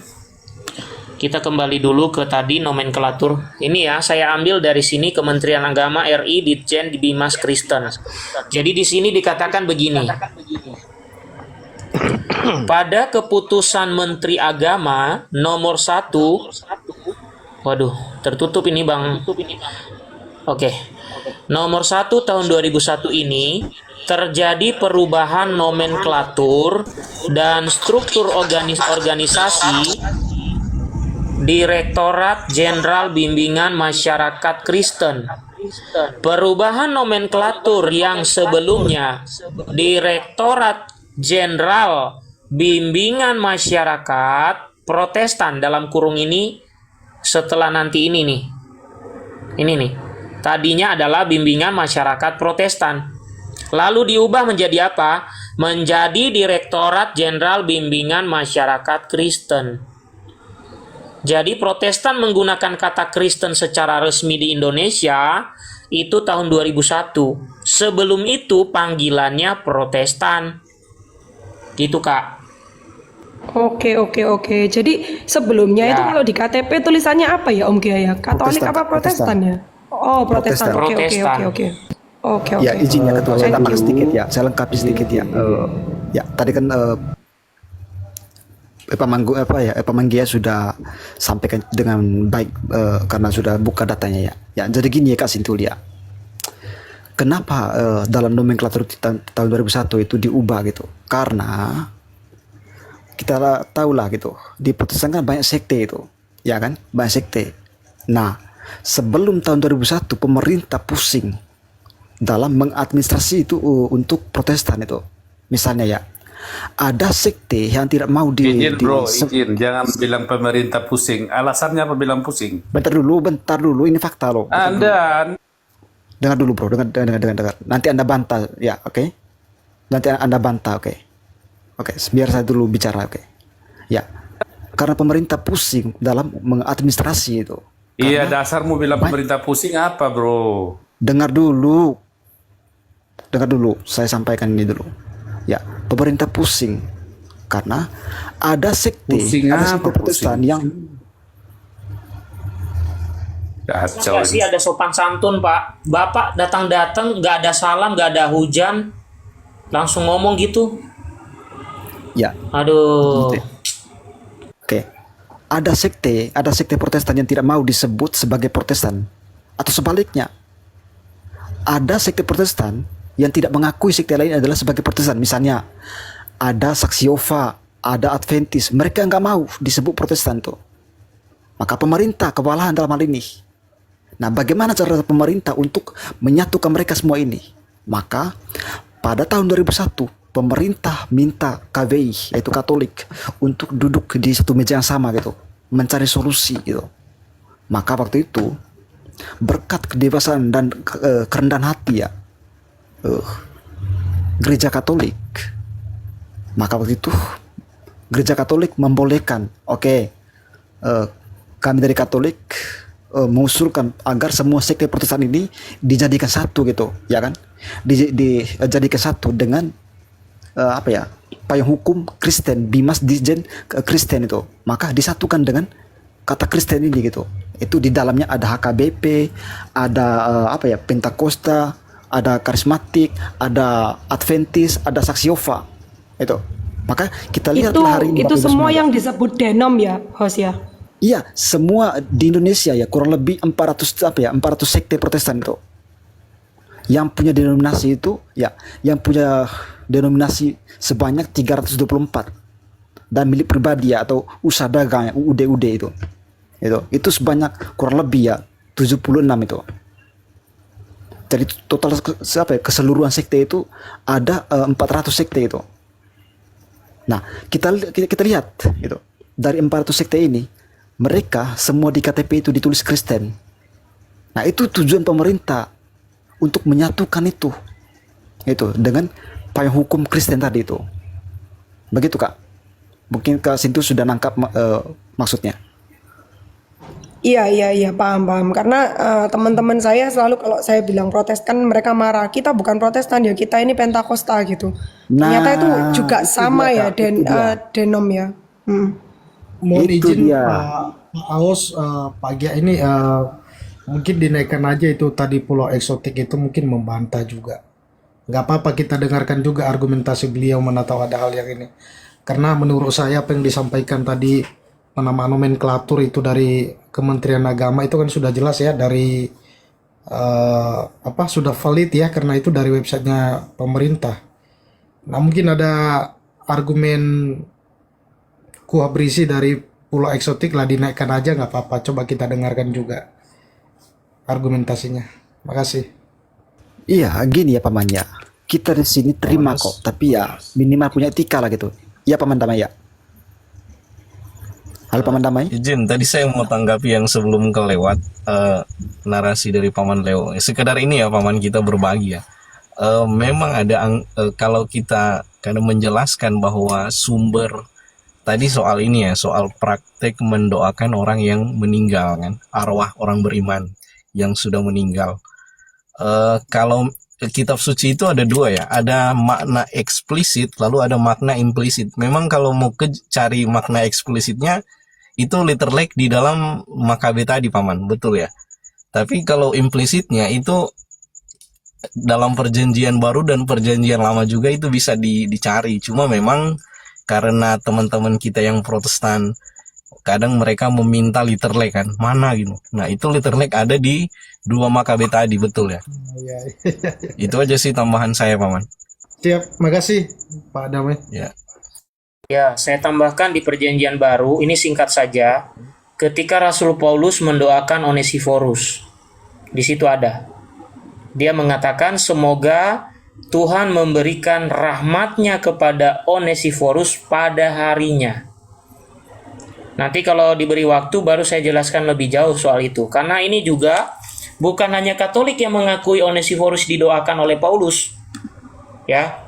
Kita kembali dulu ke tadi nomenklatur. Ini ya, saya ambil dari sini Kementerian Agama RI Ditjen Bimas Kristen. Jadi di sini dikatakan begini. Pada keputusan Menteri Agama nomor 1, waduh, tertutup ini Bang. Oke. Nomor 1 tahun 2001 ini terjadi perubahan nomenklatur dan struktur organisasi Direktorat Jenderal Bimbingan Masyarakat Kristen. Perubahan nomenklatur yang sebelumnya Direktorat Jenderal Bimbingan Masyarakat Protestan dalam kurung ini, setelah nanti ini nih. Ini nih. Tadinya adalah Bimbingan Masyarakat Protestan. Lalu diubah menjadi apa? Menjadi Direktorat Jenderal Bimbingan Masyarakat Kristen. Jadi Protestan menggunakan kata Kristen secara resmi di Indonesia itu tahun 2001. Sebelum itu panggilannya Protestan. Gitu Kak. Oke. Jadi sebelumnya itu kalau di KTP tulisannya apa ya Om Gea ya? Katolik Protestan, apa Protestan ya? Oh, Protestan. Oke. Ya, izin ya Ketua, saya tambah sedikit ya, saya lengkapi sedikit ya. Ya, tadi kan Paman Gia sudah sampaikan dengan baik karena sudah buka datanya ya. Ya, jadi gini ya Kak Sintul ya. Kenapa dalam nomenklatur tahun 2001 itu diubah gitu? Karena kita tahu lah gitu, di Protestan kan banyak sekte itu, ya kan? Banyak sekte. Nah, sebelum tahun 2001 pemerintah pusing dalam mengadministrasi itu untuk Protestan itu. Misalnya ya, ada sekte yang tidak mau izin jangan bilang pemerintah pusing. Alasannya apa bilang pusing? Bentar dulu, ini fakta loh. Anda Dengar dulu bro, dengar. Nanti Anda bantah, ya, oke? Nanti Anda bantah, oke? Oke, biar saya dulu bicara, oke? Ya, karena pemerintah pusing dalam mengadministrasi itu. Iya, Karena dasarmu bilang pemerintah pusing apa, bro? dengar dulu, saya sampaikan ini dulu. Ya, pemerintah pusing karena ada sekte Protestan yang Kacau. Masa sih ada sopan santun, Pak? Bapak datang-datang nggak ada salam, nggak ada hujan, langsung ngomong gitu. ya, Aduh. oke. Ada sekte Protestan yang tidak mau disebut sebagai Protestan, atau sebaliknya. Ada sekte Protestan yang tidak mengakui sekte lain adalah sebagai Protestan. Misalnya ada Saksi Yehova, ada Adventis, mereka nggak mau disebut Protestan tuh. Maka pemerintah kewalahan dalam hal ini. Nah, bagaimana cara pemerintah untuk menyatukan mereka semua ini? Maka pada tahun 2001 pemerintah minta KWI, yaitu Katolik, untuk duduk di satu meja yang sama gitu, mencari solusi gitu. Maka waktu itu berkat kedewasaan dan kerendahan hati ya gereja Katolik, maka waktu itu gereja Katolik membolehkan, kami dari Katolik mengusulkan agar semua sekte Protestan ini dijadikan satu gitu, ya kan? Dijadikan satu dengan payung hukum Kristen, Bimas Dijen Kristen itu, maka disatukan dengan kata Kristen ini gitu. Itu di dalamnya ada HKBP, ada Pentakosta, ada Karismatik, ada Adventis, ada Saksi Yehova. Itu. Maka kita lihat hari ini itu semua yang disebut denom ya, host ya. Iya, semua di Indonesia ya kurang lebih 400 sekte Protestan itu. Yang punya denominasi itu yang punya denominasi sebanyak 324 dan milik pribadi ya atau usaha dagang UD itu. Itu sebanyak kurang lebih ya 76 itu. Jadi total keseluruhan sekte itu ada 400 sekte itu. Nah, kita lihat gitu. Dari 400 sekte ini, mereka semua di KTP itu ditulis Kristen. Nah, itu tujuan pemerintah untuk menyatukan itu dengan payung hukum Kristen tadi itu. Begitu Kak. Mungkin Kak Sintu sudah nangkap maksudnya. Iya, paham. Karena teman-teman saya selalu kalau saya bilang Protestan, mereka marah. Kita bukan Protestan ya, kita ini Pentakosta gitu. Ternyata itu juga sama ya, denom ya. Mohon Itu izin dia. Pak Aos, Pak Gia ini mungkin dinaikkan aja itu tadi pulau eksotik itu mungkin membantah juga. Nggak apa-apa kita dengarkan juga argumentasi beliau mana tahu ada hal yang ini. Karena menurut saya apa yang disampaikan tadi nama nomenklatur itu dari Kementerian Agama itu kan sudah jelas ya dari sudah valid ya karena itu dari websitenya pemerintah. Nah mungkin ada argumen kuah berisi dari pulau eksotik lah dinaikkan aja nggak apa-apa. Coba kita dengarkan juga argumentasinya. Makasih. Iya, gini ya Paman ya. Kita di sini terima kok, tapi ya minimal punya etika lah gitu. Iya Paman Damai ya. Halo Paman Damai. Izin, tadi saya mau tanggapi yang sebelum kelewat narasi dari Paman Leo. Sekedar ini ya Paman, kita berbagi ya. Memang ada kalau kita kadang menjelaskan bahwa sumber tadi soal ini ya, soal praktek mendoakan orang yang meninggal kan, arwah orang beriman yang sudah meninggal. Kalau kitab suci itu ada dua ya, ada makna eksplisit lalu ada makna implisit. Memang kalau mau cari makna eksplisitnya itu literally di dalam Makabe tadi Paman, betul ya. Tapi kalau implisitnya itu dalam perjanjian baru dan perjanjian lama juga itu bisa dicari. Cuma memang karena teman-teman kita yang Protestan kadang mereka meminta literally kan, mana gitu. Nah itu literally ada di dua Makabe tadi, betul ya. Itu aja sih tambahan saya Paman. Siap, makasih Pak Damai. Ya. Ya, saya tambahkan di perjanjian baru, ini singkat saja. Ketika Rasul Paulus mendoakan Onesiforus, di situ ada. Dia mengatakan semoga Tuhan memberikan rahmatnya kepada Onesiforus pada harinya. Nanti kalau diberi waktu baru saya jelaskan lebih jauh soal itu. Karena ini juga bukan hanya Katolik yang mengakui Onesiforus didoakan oleh Paulus, ya,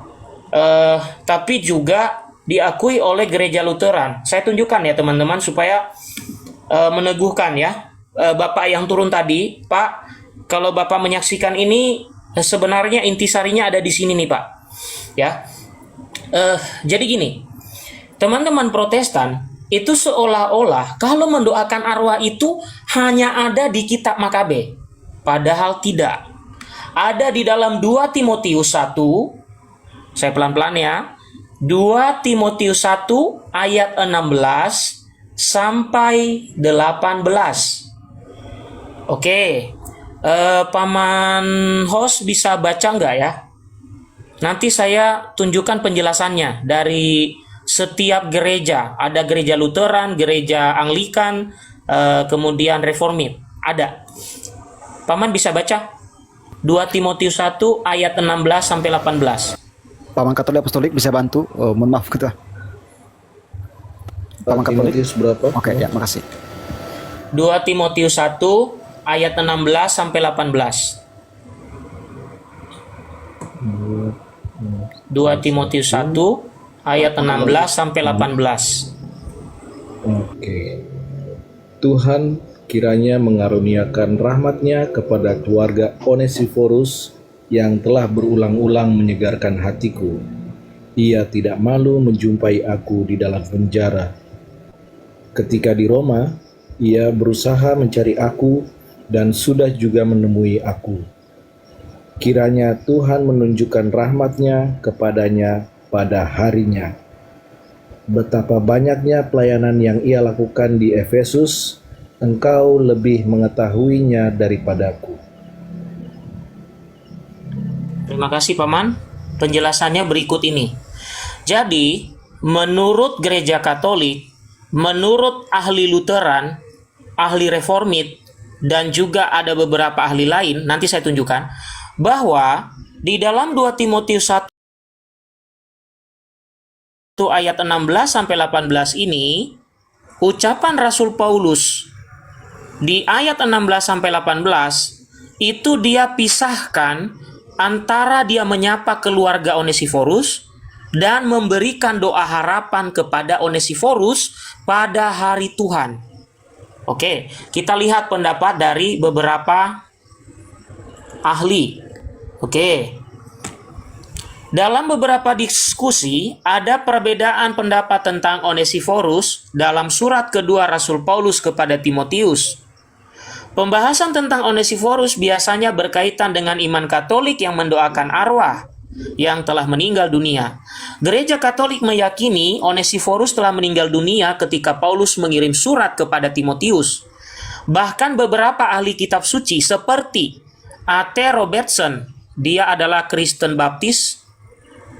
tapi juga diakui oleh gereja Lutheran. Saya tunjukkan ya teman-teman supaya meneguhkan ya. Bapak yang turun tadi, Pak, kalau Bapak menyaksikan ini, sebenarnya intisarinya ada di sini nih, Pak. Ya, jadi gini, teman-teman Protestan itu seolah-olah kalau mendoakan arwah itu hanya ada di kitab Makabe. Padahal tidak. Ada di dalam 2 Timotius 1, saya pelan-pelan ya, 2 Timotius 1 ayat 16 sampai 18. Oke, Paman host bisa baca nggak ya? Nanti saya tunjukkan penjelasannya dari setiap gereja. Ada gereja Lutheran, gereja Anglikan, kemudian Reformit. Ada. Paman bisa baca? 2 Timotius 1 ayat 16 sampai 18. Paman Katolik Apostolik bisa bantu? Mohon maaf ketua. Paman Katolik. Timotius berapa? Oke, ya, makasih. 2 Timotius 1 ayat 16 sampai 18. 2 Timotius 1 ayat 16 sampai 18. Oke. Tuhan kiranya mengaruniakan rahmat-Nya kepada keluarga Onesiforus yang telah berulang-ulang menyegarkan hatiku. Ia tidak malu menjumpai aku di dalam penjara. Ketika di Roma, ia berusaha mencari aku dan sudah juga menemui aku. Kiranya Tuhan menunjukkan rahmat-Nya kepadanya pada harinya. Betapa banyaknya pelayanan yang ia lakukan di Efesus, engkau lebih mengetahuinya daripadaku. Terima kasih Paman. Penjelasannya berikut ini. Jadi, menurut gereja Katolik, menurut ahli Lutheran, ahli Reformit, dan juga ada beberapa ahli lain, nanti saya tunjukkan, bahwa di dalam 2 Timotius 1 ayat 16 sampai 18 ini, ucapan Rasul Paulus di ayat 16 sampai 18 itu dia pisahkan antara dia menyapa keluarga Onesiforus dan memberikan doa harapan kepada Onesiforus pada hari Tuhan. Oke, kita lihat pendapat dari beberapa ahli. Oke. Dalam beberapa diskusi, ada perbedaan pendapat tentang Onesiforus dalam surat kedua Rasul Paulus kepada Timotius. Pembahasan tentang Onesiforus biasanya berkaitan dengan iman Katolik yang mendoakan arwah yang telah meninggal dunia. Gereja Katolik meyakini Onesiforus telah meninggal dunia ketika Paulus mengirim surat kepada Timotius. Bahkan beberapa ahli kitab suci seperti A.T. Robertson, dia adalah Kristen Baptis,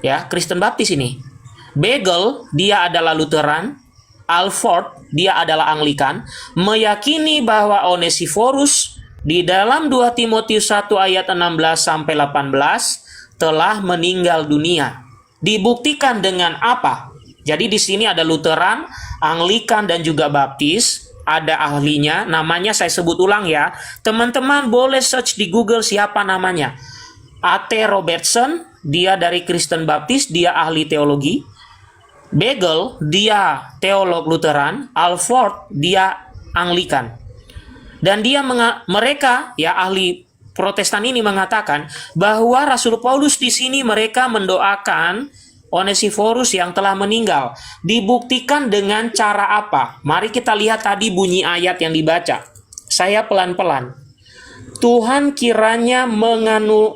ya, Kristen Baptis ini. Bagel, dia adalah Lutheran. Alford, dia adalah Anglikan, meyakini bahwa Onesiforus di dalam 2 Timotius 1 ayat 16 sampai 18 telah meninggal dunia. Dibuktikan dengan apa? Jadi di sini ada Lutheran, Anglikan, dan juga Baptis. Ada ahlinya, namanya saya sebut ulang ya. Teman-teman boleh search di Google siapa namanya. A.T. Robertson, dia dari Kristen Baptis, dia ahli teologi. Bagel, dia teolog Lutheran. Alford, dia Anglikan. Dan mereka, ya ahli Protestan ini mengatakan bahwa Rasul Paulus di sini mereka mendoakan Onesiforus yang telah meninggal. Dibuktikan dengan cara apa? Mari kita lihat tadi bunyi ayat yang dibaca. Saya pelan-pelan. Tuhan kiranya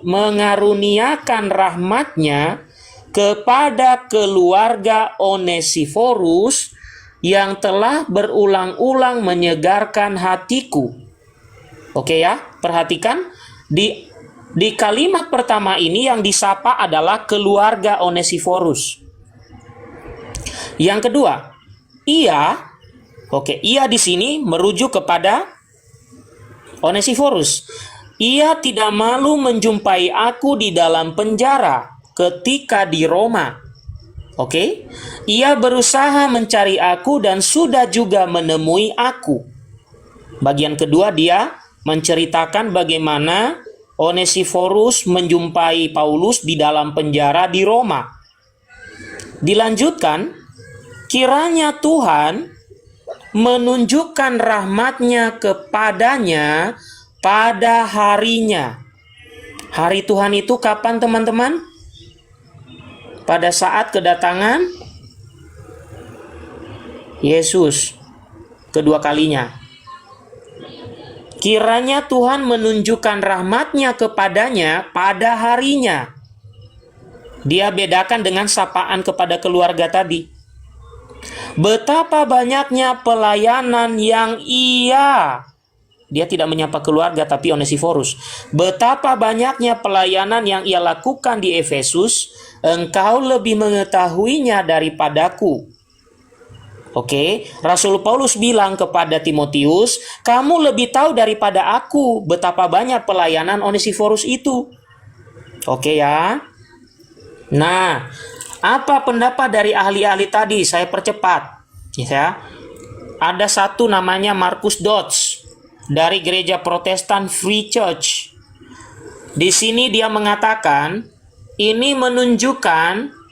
mengaruniakan rahmat-Nya kepada keluarga Onesiforus yang telah berulang-ulang menyegarkan hatiku. Oke ya, perhatikan di kalimat pertama ini yang disapa adalah keluarga Onesiforus. Yang kedua, ia di sini merujuk kepada Onesiforus. Ia tidak malu menjumpai aku di dalam penjara ketika di Roma. Oke, ia berusaha mencari aku dan sudah juga menemui aku. Bagian kedua, dia menceritakan bagaimana Onesiforus menjumpai Paulus di dalam penjara di Roma. Dilanjutkan, kiranya Tuhan menunjukkan rahmat-Nya kepadanya pada harinya. Hari Tuhan itu kapan, teman-teman? Pada saat kedatangan Yesus kedua kalinya. Kiranya Tuhan menunjukkan rahmat-Nya kepadanya pada harinya. Dia bedakan dengan sapaan kepada keluarga tadi. Betapa banyaknya pelayanan yang dia tidak menyapa keluarga tapi Onesiforus. Betapa banyaknya pelayanan yang ia lakukan di Efesus, engkau lebih mengetahuinya daripadaku. Oke, Rasul Paulus bilang kepada Timotius, kamu lebih tahu daripada aku betapa banyak pelayanan Onesiforus itu. Oke ya. Nah, apa pendapat dari ahli-ahli tadi? Saya percepat. Ya. Ada satu namanya Markus Dodds dari gereja Protestan Free Church. Di sini dia mengatakan, ini menunjukkan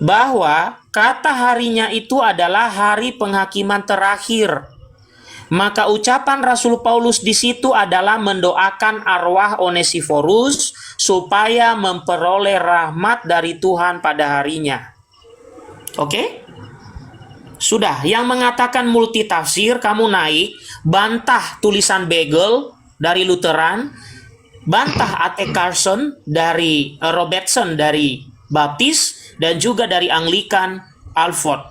bahwa kata harinya itu adalah hari penghakiman terakhir. Maka ucapan Rasul Paulus di situ adalah mendoakan arwah Onesiforus supaya memperoleh rahmat dari Tuhan pada harinya. Oke? Sudah, yang mengatakan multitafsir, kamu naik, bantah tulisan Bagel dari Lutheran, bantah A.T. Carson dari Robertson dari Baptis, dan juga dari Anglikan Alford.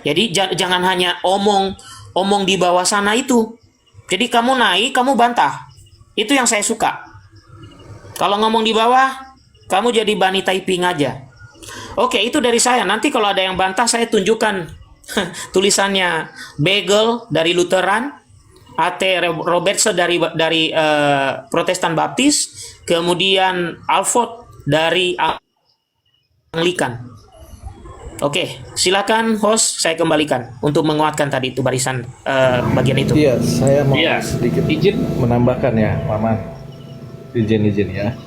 Jadi jangan hanya omong di bawah sana itu. Jadi kamu naik, kamu bantah. Itu yang saya suka. Kalau ngomong di bawah, kamu jadi bani typing aja. Oke, itu dari saya. Nanti kalau ada yang bantah, saya tunjukkan tulisannya Bagel dari Lutheran, A.T. Robertson dari Protestan Baptis, kemudian Alford dari Anglikan. Oke, silakan host, saya kembalikan untuk menguatkan tadi itu barisan bagian itu. Iya, saya mau sedikit izin menambahkan ya, Paman. Izin ya.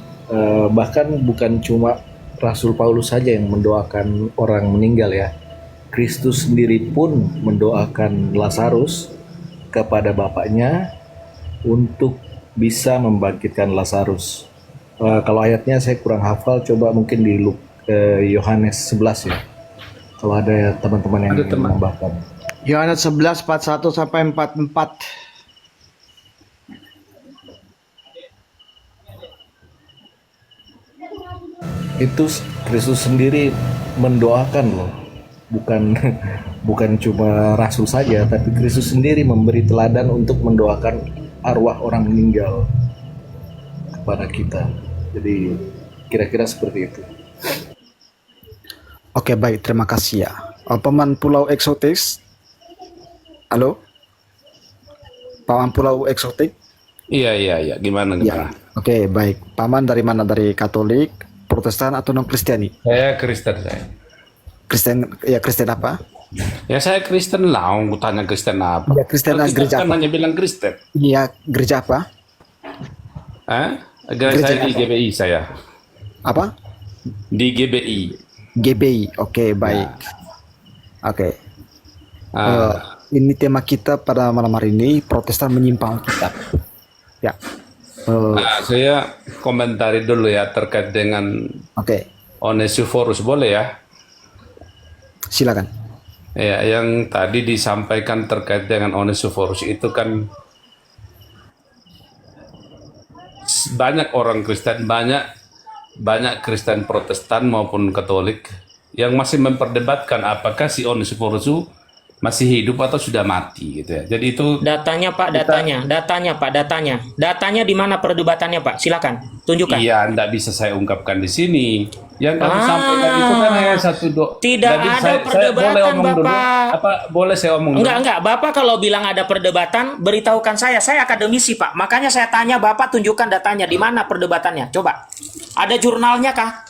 Bahkan bukan cuma Rasul Paulus saja yang mendoakan orang meninggal ya. Kristus sendiri pun mendoakan Lazarus kepada Bapaknya untuk bisa membangkitkan Lazarus. Kalau ayatnya saya kurang hafal, coba mungkin di Yohanes 11 ya. Kalau ada teman-teman yang ingin menambahkan. Yohanes 11 41 sampai 44. Itu Kristus sendiri mendoakan loh. Bukan cuma rasul saja, tapi Kristus sendiri memberi teladan untuk mendoakan arwah orang meninggal kepada kita. Jadi kira-kira seperti itu. Oke, baik, terima kasih ya. Paman Pulau Eksotis. Halo? Paman Pulau Eksotik? Iya. Gimana? Ya. Oke, baik. Paman dari mana? Dari Katolik, Protestan atau non-Kristiani? Saya Kristen saya. Kristen apa? Ya saya Kristen lah, aku tanya Kristen apa? Ya, Kristen gereja kan apa? hanya bilang Kristen. Iya, gereja apa? Gereja saya di GBI saya. Apa? Di GBI. GBI, oke, baik. Oke. Ini tema kita pada malam hari ini, Protestan menyimpang kitab. Ya. Saya komentari dulu ya terkait dengan Onesiforus, boleh ya? Silakan. Ya, yang tadi disampaikan terkait dengan Onesiforus itu kan banyak orang Kristen, banyak Kristen Protestan maupun Katolik yang masih memperdebatkan apakah si Onesiforus itu masih hidup atau sudah mati gitu ya. Jadi itu datanya di mana perdebatannya Pak? Silakan tunjukkan. Iya, enggak bisa saya ungkapkan di sini. Yang kami sampaikan itu kan hanya satu Tidak ada perdebatan Bapak. Boleh saya omong dulu? Enggak. Bapak kalau bilang ada perdebatan, beritahukan saya. Saya akademisi Pak. Makanya saya tanya Bapak, tunjukkan datanya di mana perdebatannya. Coba. Ada jurnalnya kah?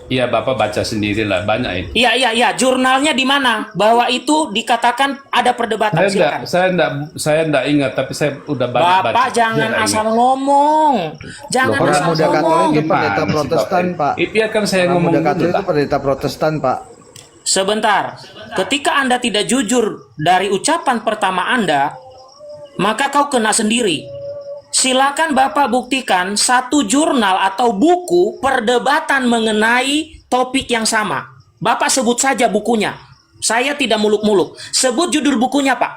Iya, Bapak baca sendirilah, banyak itu. Iya, jurnalnya di mana? Bahwa itu dikatakan ada perdebatan. Silakan. Saya enggak ingat, tapi saya udah baca. Bapak jangan Saya asal ingat. ngomong. Jangan Orang asal muda Katolik ngomong. itu pendeta Gimana sih, Protestan, Bapak? Pak. Biarkan saya Orang ngomong muda dulu Katolik itu lah. pendeta Protestan, Pak. Sebentar. Ketika Anda tidak jujur dari ucapan pertama Anda, maka kau kena sendiri. Silakan Bapak buktikan satu jurnal atau buku perdebatan mengenai topik yang sama. Bapak sebut saja bukunya. Saya tidak muluk-muluk. Sebut judul bukunya, Pak.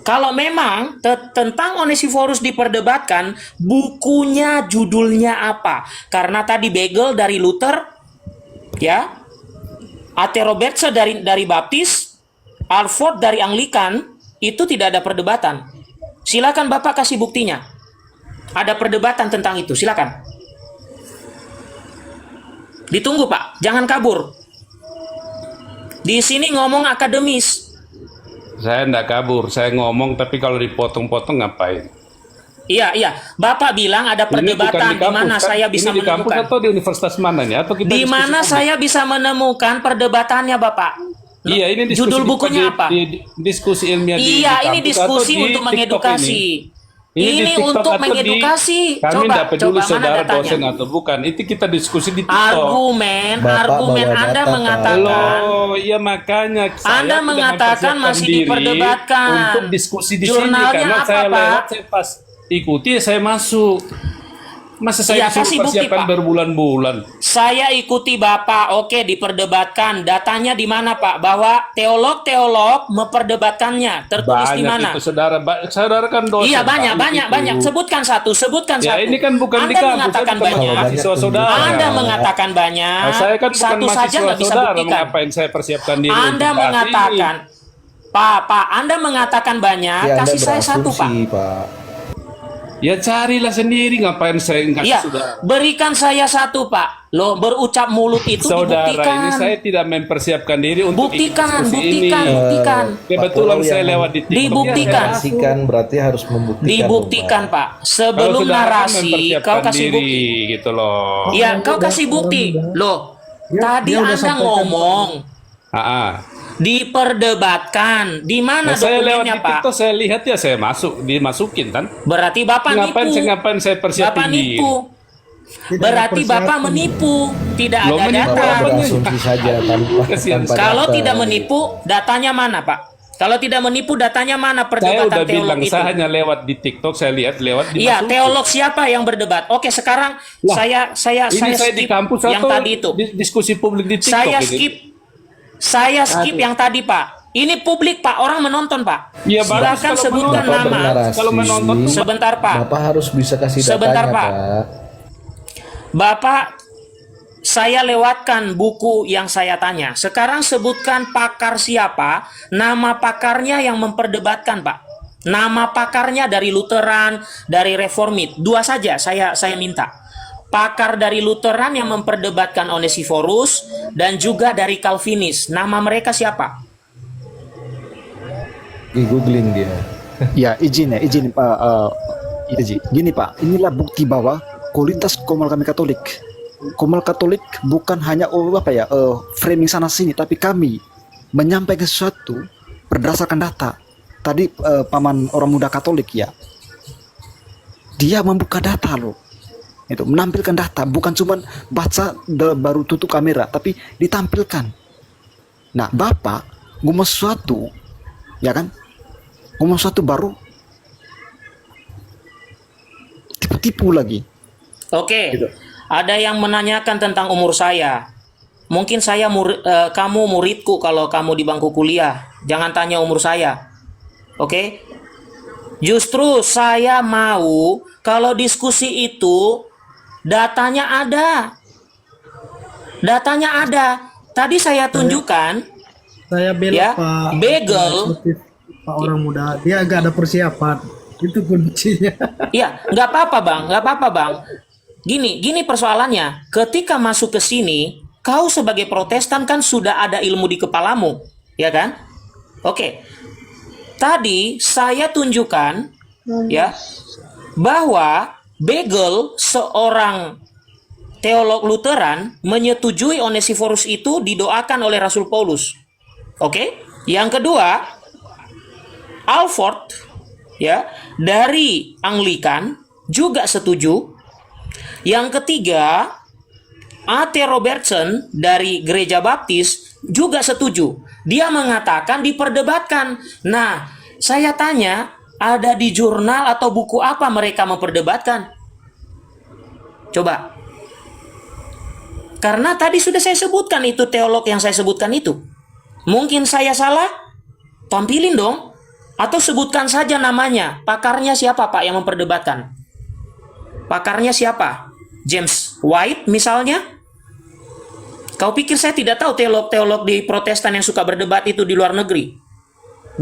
Kalau memang tentang Onesiphorus diperdebatkan, bukunya judulnya apa? Karena tadi Bagel dari Luther, ya, A.T. Robertson dari Baptis, Alford dari Anglikan, itu tidak ada perdebatan. Silakan Bapak kasih buktinya. Ada perdebatan tentang itu, silakan. Ditunggu, Pak, jangan kabur. Di sini ngomong akademis. Saya enggak kabur, saya ngomong, tapi kalau dipotong-potong ngapain? Iya, Bapak bilang ada perdebatan di mana kan? saya bisa Ini di kampus menemukan. atau di universitas mana nih? Atau kita Di diskusi mana publik? saya bisa menemukan perdebatannya, Bapak? Iya, ini diskusi Judul bukunya apa? Diskusi ilmiah Iya, di ini kampus atau diskusi di untuk TikTok mengedukasi. Ini di Ini TikTok untuk atau mengedukasi. Kami Coba, tidak peduli mana saudara datanya? dosen atau bukan. Itu kita diskusi di TikTok. Argumen Bapak bawa Anda data, Pak. mengatakan Loh, iya makanya saya Anda tidak mengatakan mempersiapkan masih diri diperdebatkan. untuk diskusi di sini Jurnalnya karena apa, saya Pak? lewat, saya pas ikuti saya masuk. Masa saya Iya, disuruh kasih bukti, persiapkan Pak. berbulan-bulan? Saya ikuti Bapak, oke, diperdebatkan. Datanya di mana, Pak? Bahwa teolog-teolog memperdebatkannya. Tertulis di Banyak mana? itu saudara, saudara kan dosen. Iya, Pak, banyak. itu. Sebutkan satu. Ya satu. ini kan bukan Anda di kampus, mengatakan saya bukan banyak. mahasiswa saudara. Anda mengatakan banyak. Nah, saya kan bukan Satu saja mahasiswa nggak bisa saudara, buktikan. ngapain saya persiapkan diri Anda untuk bahas mengatakan, Pak, Anda mengatakan banyak. Ya, Anda Kasih saya satu, Pak. berasumsi, Pak. ini? Ya carilah sendiri, ngapain saya ngasih Iya, saudara. berikan saya satu, Pak. Loh, berucap mulut itu Saudara, dibuktikan. ini saya tidak mempersiapkan diri untuk ikut Buktikan, diskusi buktikan, ini. buktikan. Kebetulan Pak, saya yang lewat di TikTok. Dibuktikan. Ya, Pastikan berarti harus membuktikan. Dibuktikan, dong, Pak. Kalau Sebelum saudara kan narasi, mempersiapkan kau kasih diri, bukti. gitu loh. Iya, kau kasih bukti. Loh, tadi dia udah Anda sampaikan, ngomong diperdebatkan. Di mana Nah, saya lewat dokumennya, di Pak? TikTok, saya lihat ya saya dimasukin kan. Berarti Bapak Ngapain saya Bapak persiapin diri? nipu. Berarti Bapak menipu. Tidak Loh, ada menipu data. apa? berasumsi saja tanpa Kasihan. tanpa Kalau data. tidak menipu, datanya mana, Pak? Kalau tidak menipu, datanya mana Saya perdebatan udah teolog bilang, itu? saya hanya lewat di TikTok, saya lihat lewat Iya, dimasukin. teolog siapa yang berdebat? Oke, sekarang Lah, saya Ini saya di skip kampus yang atau tadi itu. diskusi publik di TikTok Saya ini? skip yang tadi, Pak. Ini publik, Pak. Orang menonton, Pak. Iya, bagus Silakan kalau sebutkan menonton. nama. Bernarasi. Kalau menonton tuh Sebentar, Pak. Bapak harus bisa kasih Sebentar, datanya, Pak. Pak. Bapak, saya lewatkan buku yang saya tanya. Sekarang sebutkan pakar siapa, nama pakarnya yang memperdebatkan, Pak. Nama pakarnya dari Lutheran, dari Reformit. Dua saja saya minta. Pakar dari Lutheran yang memperdebatkan Onesiphorus dan juga dari Calvinis. Nama mereka siapa? Di googling dia. Ya, izin Pak. Gini Pak, inilah bukti bahwa kualitas Komal kami Katolik. Komal Katolik bukan hanya framing sana sini, tapi kami menyampaikan sesuatu berdasarkan data. Tadi paman orang muda Katolik ya, dia membuka data loh. Itu menampilkan data, bukan cuma baca baru tutup kamera, tapi ditampilkan. Nah, Bapak ngomong sesuatu, ya kan? Ngomong sesuatu baru tipu-tipu lagi. Oke, Gitu. ada yang menanyakan tentang umur saya. Mungkin kamu muridku kalau kamu di bangku kuliah. Jangan tanya umur saya. Oke? Justru saya mau kalau diskusi itu datanya ada. Datanya ada. Tadi saya tunjukkan. Saya bela Ya, Pak Bagel. Pak orang muda, dia agak ada persiapan. Itu kuncinya. Iya, nggak apa-apa bang. Gini persoalannya. Ketika masuk ke sini, kau sebagai Protestan kan sudah ada ilmu di kepalamu, ya kan? Oke. Tadi saya tunjukkan, ya, bahwa Bagel seorang teolog Lutheran menyetujui Onesiphorus itu didoakan oleh Rasul Paulus. Oke? Yang kedua, Alford ya dari Anglikan juga setuju. Yang ketiga, A.T. Robertson dari Gereja Baptis juga setuju. Dia mengatakan diperdebatkan. Nah, saya tanya, ada di jurnal atau buku apa mereka memperdebatkan? Coba. Karena tadi sudah saya sebutkan itu teolog yang saya sebutkan itu. Mungkin saya salah? Tampilin dong. Atau sebutkan saja namanya. Pakarnya siapa Pak yang memperdebatkan? Pakarnya siapa? James White misalnya? Kau pikir saya tidak tahu teolog-teolog di Protestan yang suka berdebat itu di luar negeri?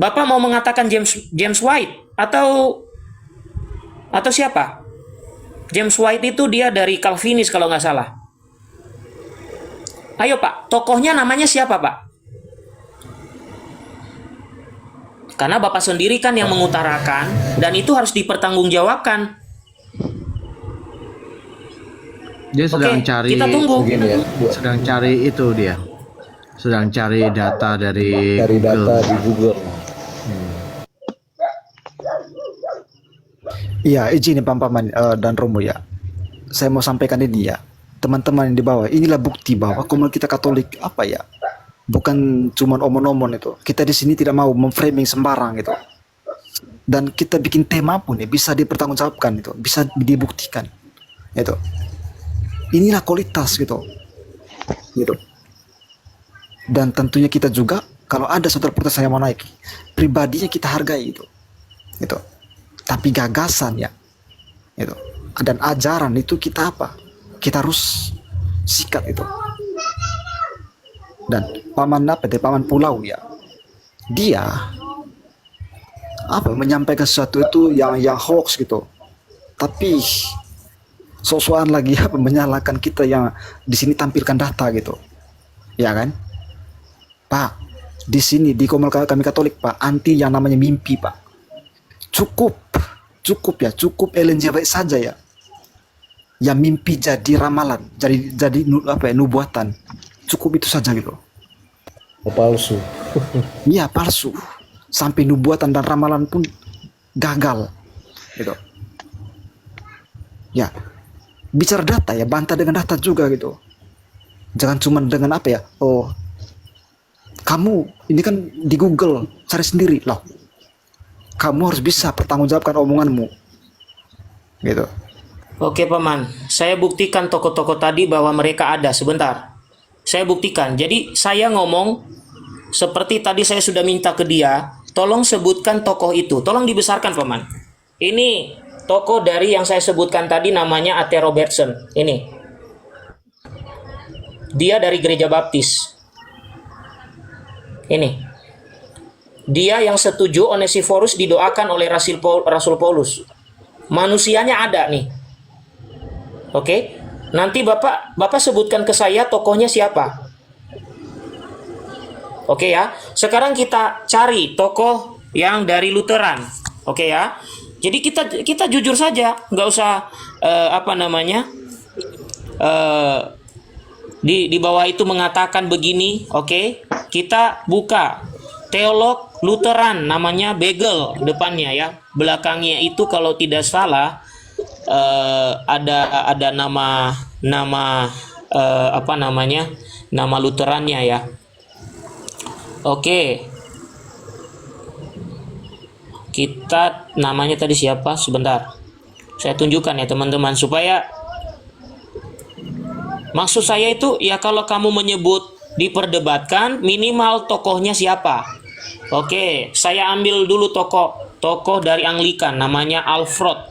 Bapak mau mengatakan James White atau siapa? James White itu dia dari Calvinis kalau nggak salah. Ayo Pak, tokohnya namanya siapa Pak? Karena Bapak sendiri kan yang mengutarakan dan itu harus dipertanggungjawabkan. Dia sedang Oke, cari, kita tunggu. sedang cari itu dia, sedang cari data dari Dari Google. data di Google. Iya, izin Pak Paman dan Romo ya. Saya mau sampaikan ini ya, teman-teman yang di bawah. Inilah bukti bahwa komunitas kita Katolik apa ya, bukan cuma omon-omon itu. Kita di sini tidak mau memframing sembarang gitu. Dan kita bikin tema pun ya bisa dipertanggungjawabkan itu, bisa dibuktikan. Itu. Inilah kualitas gitu. Gitu. Dan tentunya kita juga kalau ada saudara Protestan yang mau naik, pribadinya kita hargai itu. Gitu. Tapi gagasan ya. Gitu. Dan ajaran itu kita apa? Kita harus sikat itu. Dan Paman Pulau ya. Dia menyampaikan sesuatu itu yang hoax gitu. Tapi sosokan lagi menyalahkan kita yang di sini tampilkan data gitu, ya kan, Pak? Di sini di komunitas kami Katolik Pak, anti yang namanya mimpi Pak. Cukup Ellen G. White saja ya, yang mimpi jadi ramalan, jadi nubuatan. Cukup itu saja gitu. Palsu. Iya palsu, sampai nubuatan dan ramalan pun gagal, gitu. Ya. Bicara data ya, bantah dengan data juga gitu. Jangan cuma dengan apa ya, oh kamu ini kan di Google cari sendiri loh. Kamu harus bisa pertanggungjawabkan omonganmu gitu. Oke Paman, saya buktikan tokoh-tokoh tadi bahwa mereka ada. Sebentar, saya buktikan. Jadi saya ngomong seperti tadi saya sudah minta ke dia, tolong sebutkan tokoh itu. Tolong dibesarkan Paman. Ini tokoh dari yang saya sebutkan tadi namanya A.T. Robertson. Ini. Dia dari Gereja Baptis. Ini. Dia yang setuju Onesiphorus didoakan oleh Rasul Paulus. Manusianya ada nih. Oke. Nanti Bapak sebutkan ke saya tokohnya siapa. Oke ya. Sekarang kita cari tokoh yang dari Lutheran. Oke ya. Jadi kita jujur saja, nggak usah di bawah itu mengatakan begini, oke? Kita buka teolog Lutheran namanya Begel depannya ya, belakangnya itu kalau tidak salah ada nama nama Lutherannya ya, oke. Kita namanya tadi siapa? Sebentar. Saya tunjukkan ya teman-teman supaya maksud saya itu ya kalau kamu menyebut diperdebatkan minimal tokohnya siapa. Oke, saya ambil dulu tokoh dari Anglikan namanya Alfred.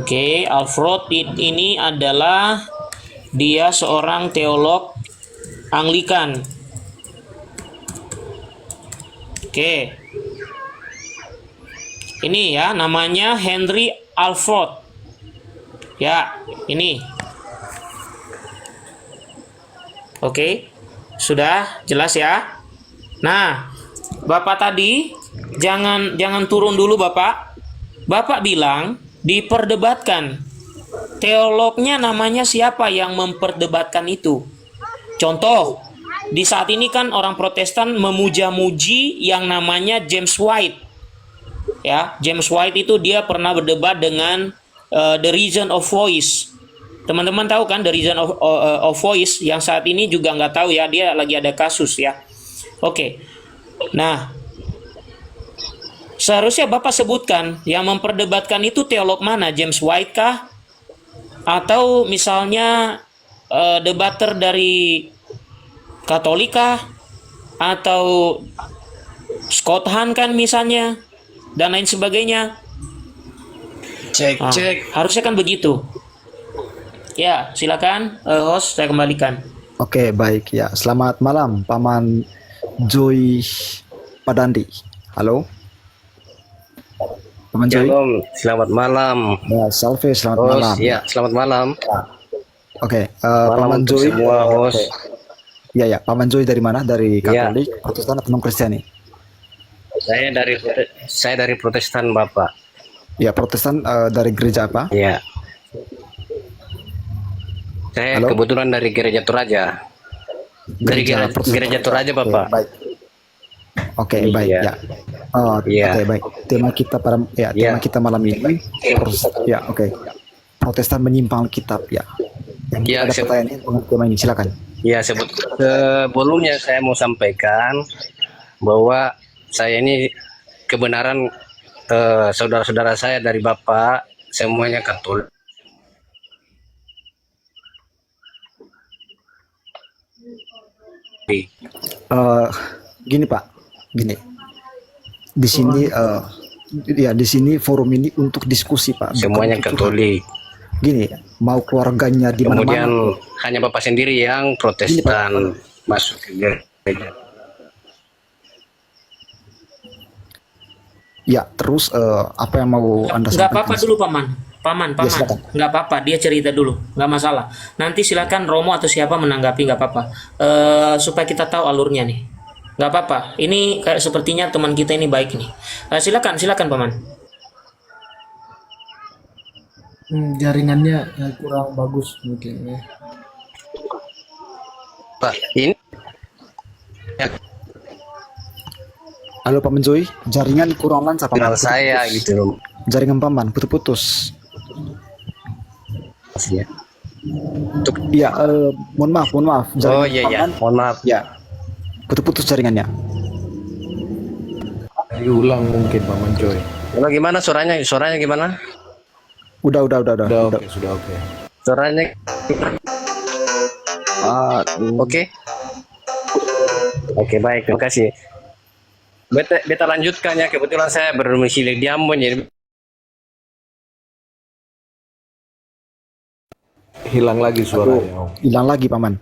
Oke, Alfred ini adalah dia seorang teolog Anglikan. Oke. Ini ya namanya Henry Alford. Ya, ini. Oke. Sudah jelas ya? Nah, Bapak tadi jangan turun dulu Bapak. Bapak bilang diperdebatkan teolognya namanya siapa yang memperdebatkan itu? Contoh, di saat ini kan orang Protestan memuja-muji yang namanya James White. Ya, James White itu dia pernah berdebat dengan The Reason of Voice. Teman-teman tahu kan The Reason of Voice yang saat ini juga nggak tahu ya, dia lagi ada kasus ya. Oke. Nah, seharusnya Bapak sebutkan yang memperdebatkan itu teolog mana? James White kah? Atau misalnya debater dari Katolika atau Scott Hahn kan misalnya dan lain sebagainya. Cek. Harusnya kan begitu. Ya, silakan host, saya kembalikan. Oke, baik ya. Selamat malam, Paman Joy Padandi. Halo, Paman Joy. Shalom, selamat malam. Ya, Salve, selamat Host, malam. ya, selamat malam. Oke, Malam Paman untuk Joy. semua, host. Ya, ya. Paman Joy dari mana? Dari Ya. Katolik, Protestan atau non-Kristiani? Saya dari Protestan, Bapak. Ya, Protestan dari gereja apa? Ya. Saya Halo? kebetulan dari Gereja Toraja. Dari Protestan. Gereja Toraja, Bapak. Baik. Oke, baik Iya. ya. Oh, Iya. Oke, baik. Tema kita pada tema Iya. kita malam ini ya, oke. Protestan menyimpang kitab ya. Yang Iya, ada pertanyaan ini mengenai tema ini, silakan. Ya, sebelumnya saya mau sampaikan bahwa saya ini kebenaran saudara-saudara saya dari Bapak semuanya Katolik. Gini Pak, gini. Di sini ya di sini forum ini untuk diskusi Pak. bukan Semuanya untuk Katolik. curhat. Gini, mau keluarganya di Kemudian mana-mana. hanya Bapak sendiri yang Protestan masuk ke gereja. Ya, terus apa yang mau Anda Nggak sampaikan? apa-apa dulu Paman. Ya, silakan. Nggak apa-apa, dia cerita dulu, nggak masalah. Nanti silakan Romo atau siapa menanggapi, nggak apa-apa. Supaya kita tahu alurnya nih. Nggak apa-apa. Ini kayak sepertinya teman kita ini baik nih. Silakan Paman. Jaringannya kurang bagus mungkin ya. Pak, ini Halo Pak Menjoy, jaringan kurang lancar Paman. kenal saya Putus-putus. gitu loh. Jaringan Paman putus-putus. Ya. Untuk Iya, mohon maaf. oh iya ya, mohon maaf. Ya, putus-putus jaringannya. Diulang mungkin Paman Joy. Kalau gimana suaranya? Suaranya gimana? Udah. Sudah oke. Suaranya oke. Oke, baik, terima kasih. Beta lanjutkan ya, kebetulan saya berdomisili di Ambon jadi Hilang lagi suaranya. Hilang lagi Paman.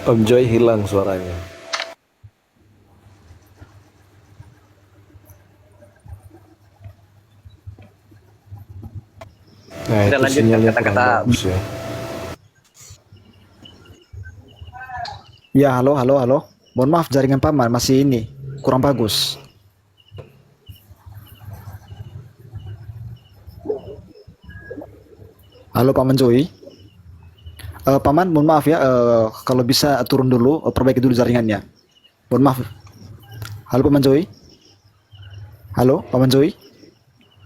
Om Joy hilang suaranya. Nah, kita itu lanjutkan sinyalnya kata-kata. kurang bagus ya. Ya, halo. Mohon maaf jaringan Paman masih ini kurang bagus. Halo Pak Menjoy. Paman, mohon maaf ya, kalau bisa turun dulu, perbaiki dulu jaringannya. Mohon maaf. Halo Pak Menjoy. Halo Pak Menjoy.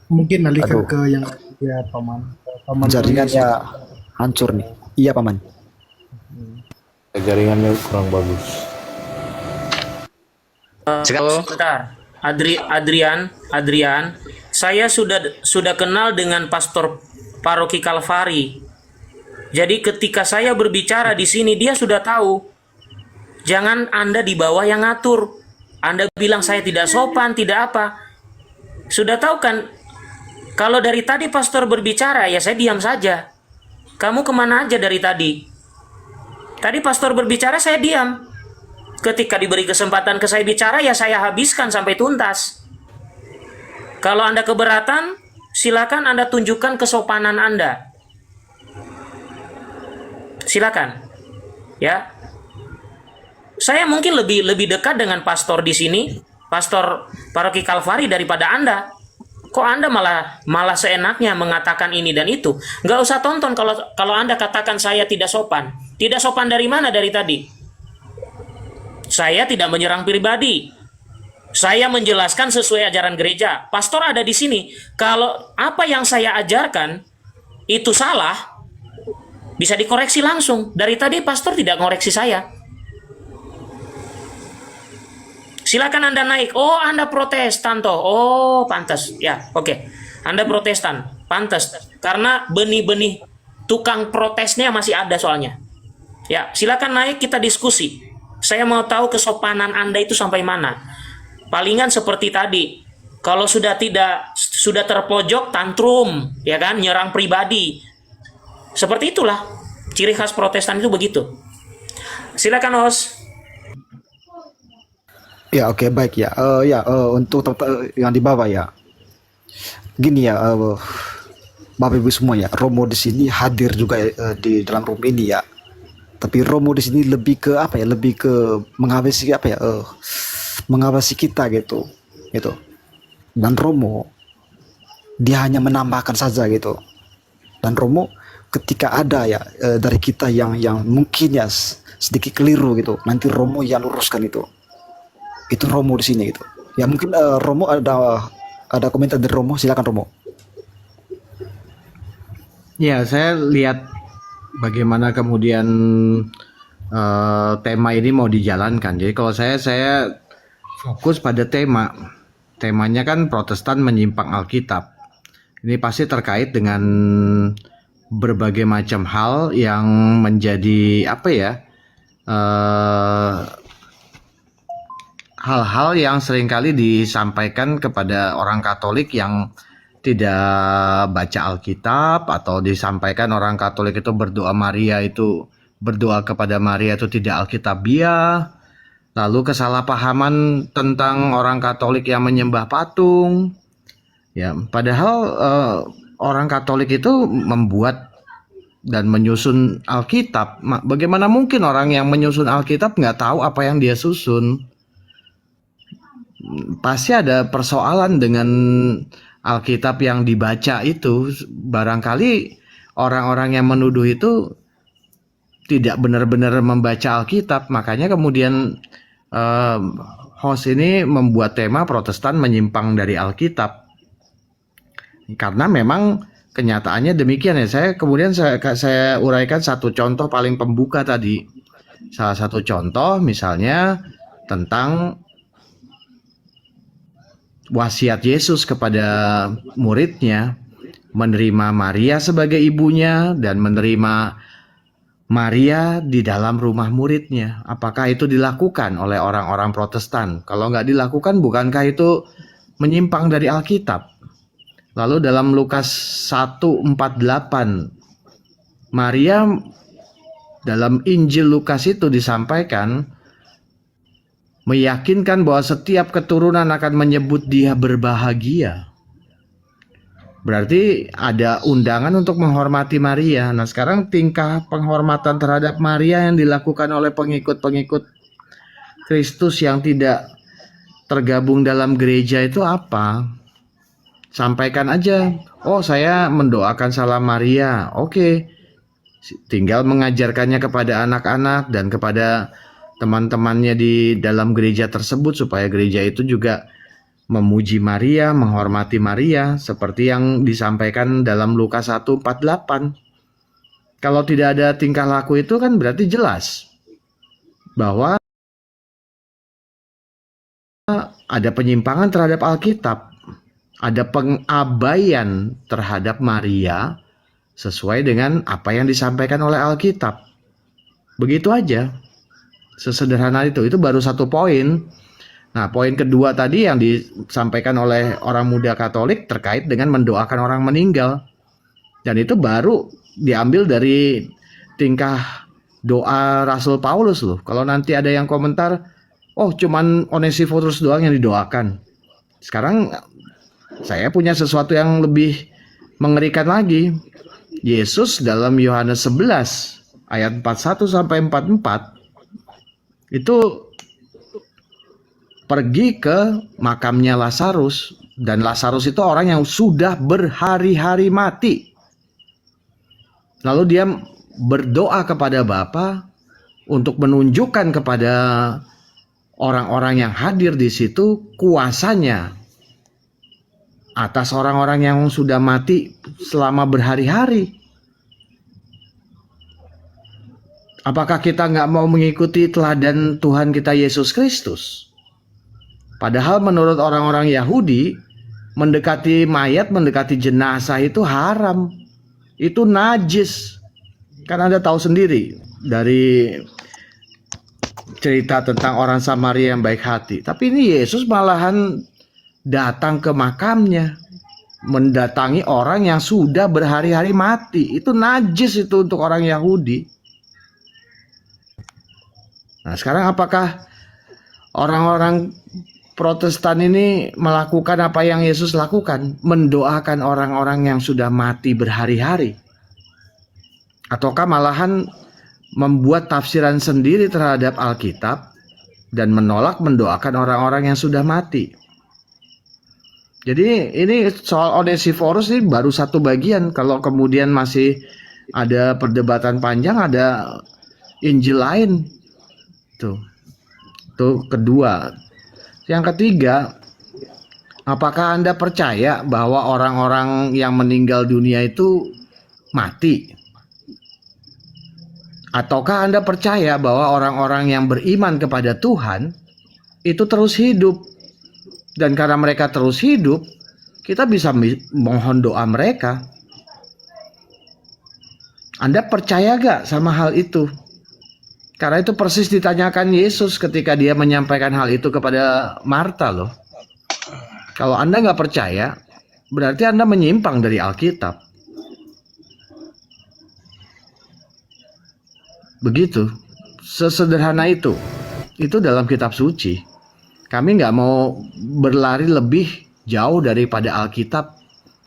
Mungkin alihkan Aduh. ke yang ya Paman. Paman Jaringannya hancur nih. Iya Paman. Jaringannya kurang bagus. sekarang Sebentar. Adrian, saya sudah kenal dengan Pastor Paroki Kalvari. Jadi ketika saya berbicara di sini dia sudah tahu. Jangan Anda di bawah yang ngatur. Anda bilang saya tidak sopan, tidak apa. Sudah tahu kan? Kalau dari tadi pastor berbicara ya saya diam saja. Kamu kemana aja dari tadi? Tadi pastor berbicara saya diam. Ketika diberi kesempatan ke saya bicara ya saya habiskan sampai tuntas. Kalau Anda keberatan, silakan Anda tunjukkan kesopanan Anda. Silakan. Ya. Saya mungkin lebih dekat dengan pastor di sini, Pastor Paroki Kalvari daripada Anda. Kok Anda malah seenaknya mengatakan ini dan itu? Nggak usah tonton kalau Anda katakan saya tidak sopan. Tidak sopan dari mana dari tadi? Saya tidak menyerang pribadi. Saya menjelaskan sesuai ajaran gereja. Pastor ada di sini. Kalau apa yang saya ajarkan itu salah, bisa dikoreksi langsung. Dari tadi pastor tidak ngoreksi saya. Silakan Anda naik. Oh, Anda Protestan toh. Oh, pantas. Ya, oke. Anda Protestan. Pantas. Karena benih-benih tukang protesnya masih ada soalnya. Ya, silakan naik, kita diskusi. Saya mau tahu kesopanan Anda itu sampai mana. Palingan seperti tadi. Kalau sudah terpojok, tantrum, ya kan, nyerang pribadi. Seperti itulah ciri khas Protestan itu begitu. Silakan host. Ya, oke, baik ya. Untuk yang di bawah ya. Gini ya, Bapak Ibu semua ya, Romo di sini hadir juga di dalam room ini ya. Tapi Romo di sini lebih ke apa ya? Lebih ke mengawasi apa ya? Mengawasi kita gitu. Dan Romo dia hanya menambahkan saja gitu. Dan Romo ketika ada ya dari kita yang mungkin ya sedikit keliru gitu, nanti Romo yang luruskan itu. Itu Romo di sini gitu. Ya mungkin Romo ada komentar dari Romo, silakan Romo. Ya, saya lihat bagaimana kemudian tema ini mau dijalankan. Jadi kalau saya fokus pada tema. Temanya kan Protestan menyimpang Alkitab. Ini pasti terkait dengan berbagai macam hal yang menjadi apa ya? Hal-hal yang seringkali disampaikan kepada orang Katolik yang tidak baca Alkitab, atau disampaikan orang Katolik itu berdoa kepada Maria itu tidak Alkitabiah. Lalu kesalahpahaman tentang orang Katolik yang menyembah patung. Ya, padahal orang Katolik itu membuat dan menyusun Alkitab. Bagaimana mungkin orang yang menyusun Alkitab nggak tahu apa yang dia susun? Pasti ada persoalan dengan Alkitab yang dibaca itu. Barangkali orang-orang yang menuduh itu tidak benar-benar membaca Alkitab. Makanya kemudian host ini membuat tema Protestan menyimpang dari Alkitab. Karena memang kenyataannya demikian ya. Saya uraikan satu contoh paling pembuka tadi. Salah satu contoh misalnya tentang wasiat Yesus kepada muridnya, menerima Maria sebagai ibunya dan menerima Maria di dalam rumah muridnya. Apakah itu dilakukan oleh orang-orang Protestan? Kalau nggak dilakukan, bukankah itu menyimpang dari Alkitab? Lalu dalam Lukas 1:48, Maria dalam Injil Lukas itu disampaikan meyakinkan bahwa setiap keturunan akan menyebut dia berbahagia. Berarti ada undangan untuk menghormati Maria. Nah, sekarang tingkah penghormatan terhadap Maria yang dilakukan oleh pengikut-pengikut Kristus yang tidak tergabung dalam gereja itu apa? Sampaikan aja, oh saya mendoakan salam Maria. Oke. Tinggal mengajarkannya kepada anak-anak dan kepada teman-temannya di dalam gereja tersebut supaya gereja itu juga memuji Maria, menghormati Maria seperti yang disampaikan dalam Lukas 1:48. Kalau tidak ada tingkah laku itu kan berarti jelas bahwa ada penyimpangan terhadap Alkitab, ada pengabaian terhadap Maria sesuai dengan apa yang disampaikan oleh Alkitab. Begitu aja. Sesederhana itu baru satu poin. Nah, poin kedua tadi yang disampaikan oleh orang muda Katolik terkait dengan mendoakan orang meninggal. Dan itu baru diambil dari tingkah doa Rasul Paulus loh. Kalau nanti ada yang komentar, oh cuman Onesiphorus doang yang didoakan. Sekarang saya punya sesuatu yang lebih mengerikan lagi. Yesus dalam Yohanes 11 ayat 41 sampai 44 itu pergi ke makamnya Lazarus, dan Lazarus itu orang yang sudah berhari-hari mati. Lalu dia berdoa kepada Bapa untuk menunjukkan kepada orang-orang yang hadir di situ kuasanya atas orang-orang yang sudah mati selama berhari-hari. Apakah kita nggak mau mengikuti teladan Tuhan kita Yesus Kristus? Padahal menurut orang-orang Yahudi, mendekati mayat, mendekati jenazah itu haram. Itu najis. Kan Anda tahu sendiri dari cerita tentang orang Samaria yang baik hati. Tapi ini Yesus malahan datang ke makamnya, mendatangi orang yang sudah berhari-hari mati. Itu najis itu untuk orang Yahudi. Nah, sekarang apakah orang-orang Protestan ini melakukan apa yang Yesus lakukan? Mendoakan orang-orang yang sudah mati berhari-hari? Ataukah malahan membuat tafsiran sendiri terhadap Alkitab dan menolak mendoakan orang-orang yang sudah mati? Jadi ini soal Onesiphorus ini baru satu bagian. Kalau kemudian masih ada perdebatan panjang, ada Injil lain. Tuh kedua. Yang ketiga, apakah Anda percaya bahwa orang-orang yang meninggal dunia itu mati? Ataukah Anda percaya bahwa orang-orang yang beriman kepada Tuhan itu terus hidup? Dan karena mereka terus hidup, kita bisa mohon doa mereka. Anda percaya gak sama hal itu? Karena itu persis ditanyakan Yesus ketika dia menyampaikan hal itu kepada Marta loh. Kalau Anda nggak percaya, berarti Anda menyimpang dari Alkitab. Begitu, sesederhana itu. Itu dalam kitab suci. Kami nggak mau berlari lebih jauh daripada Alkitab.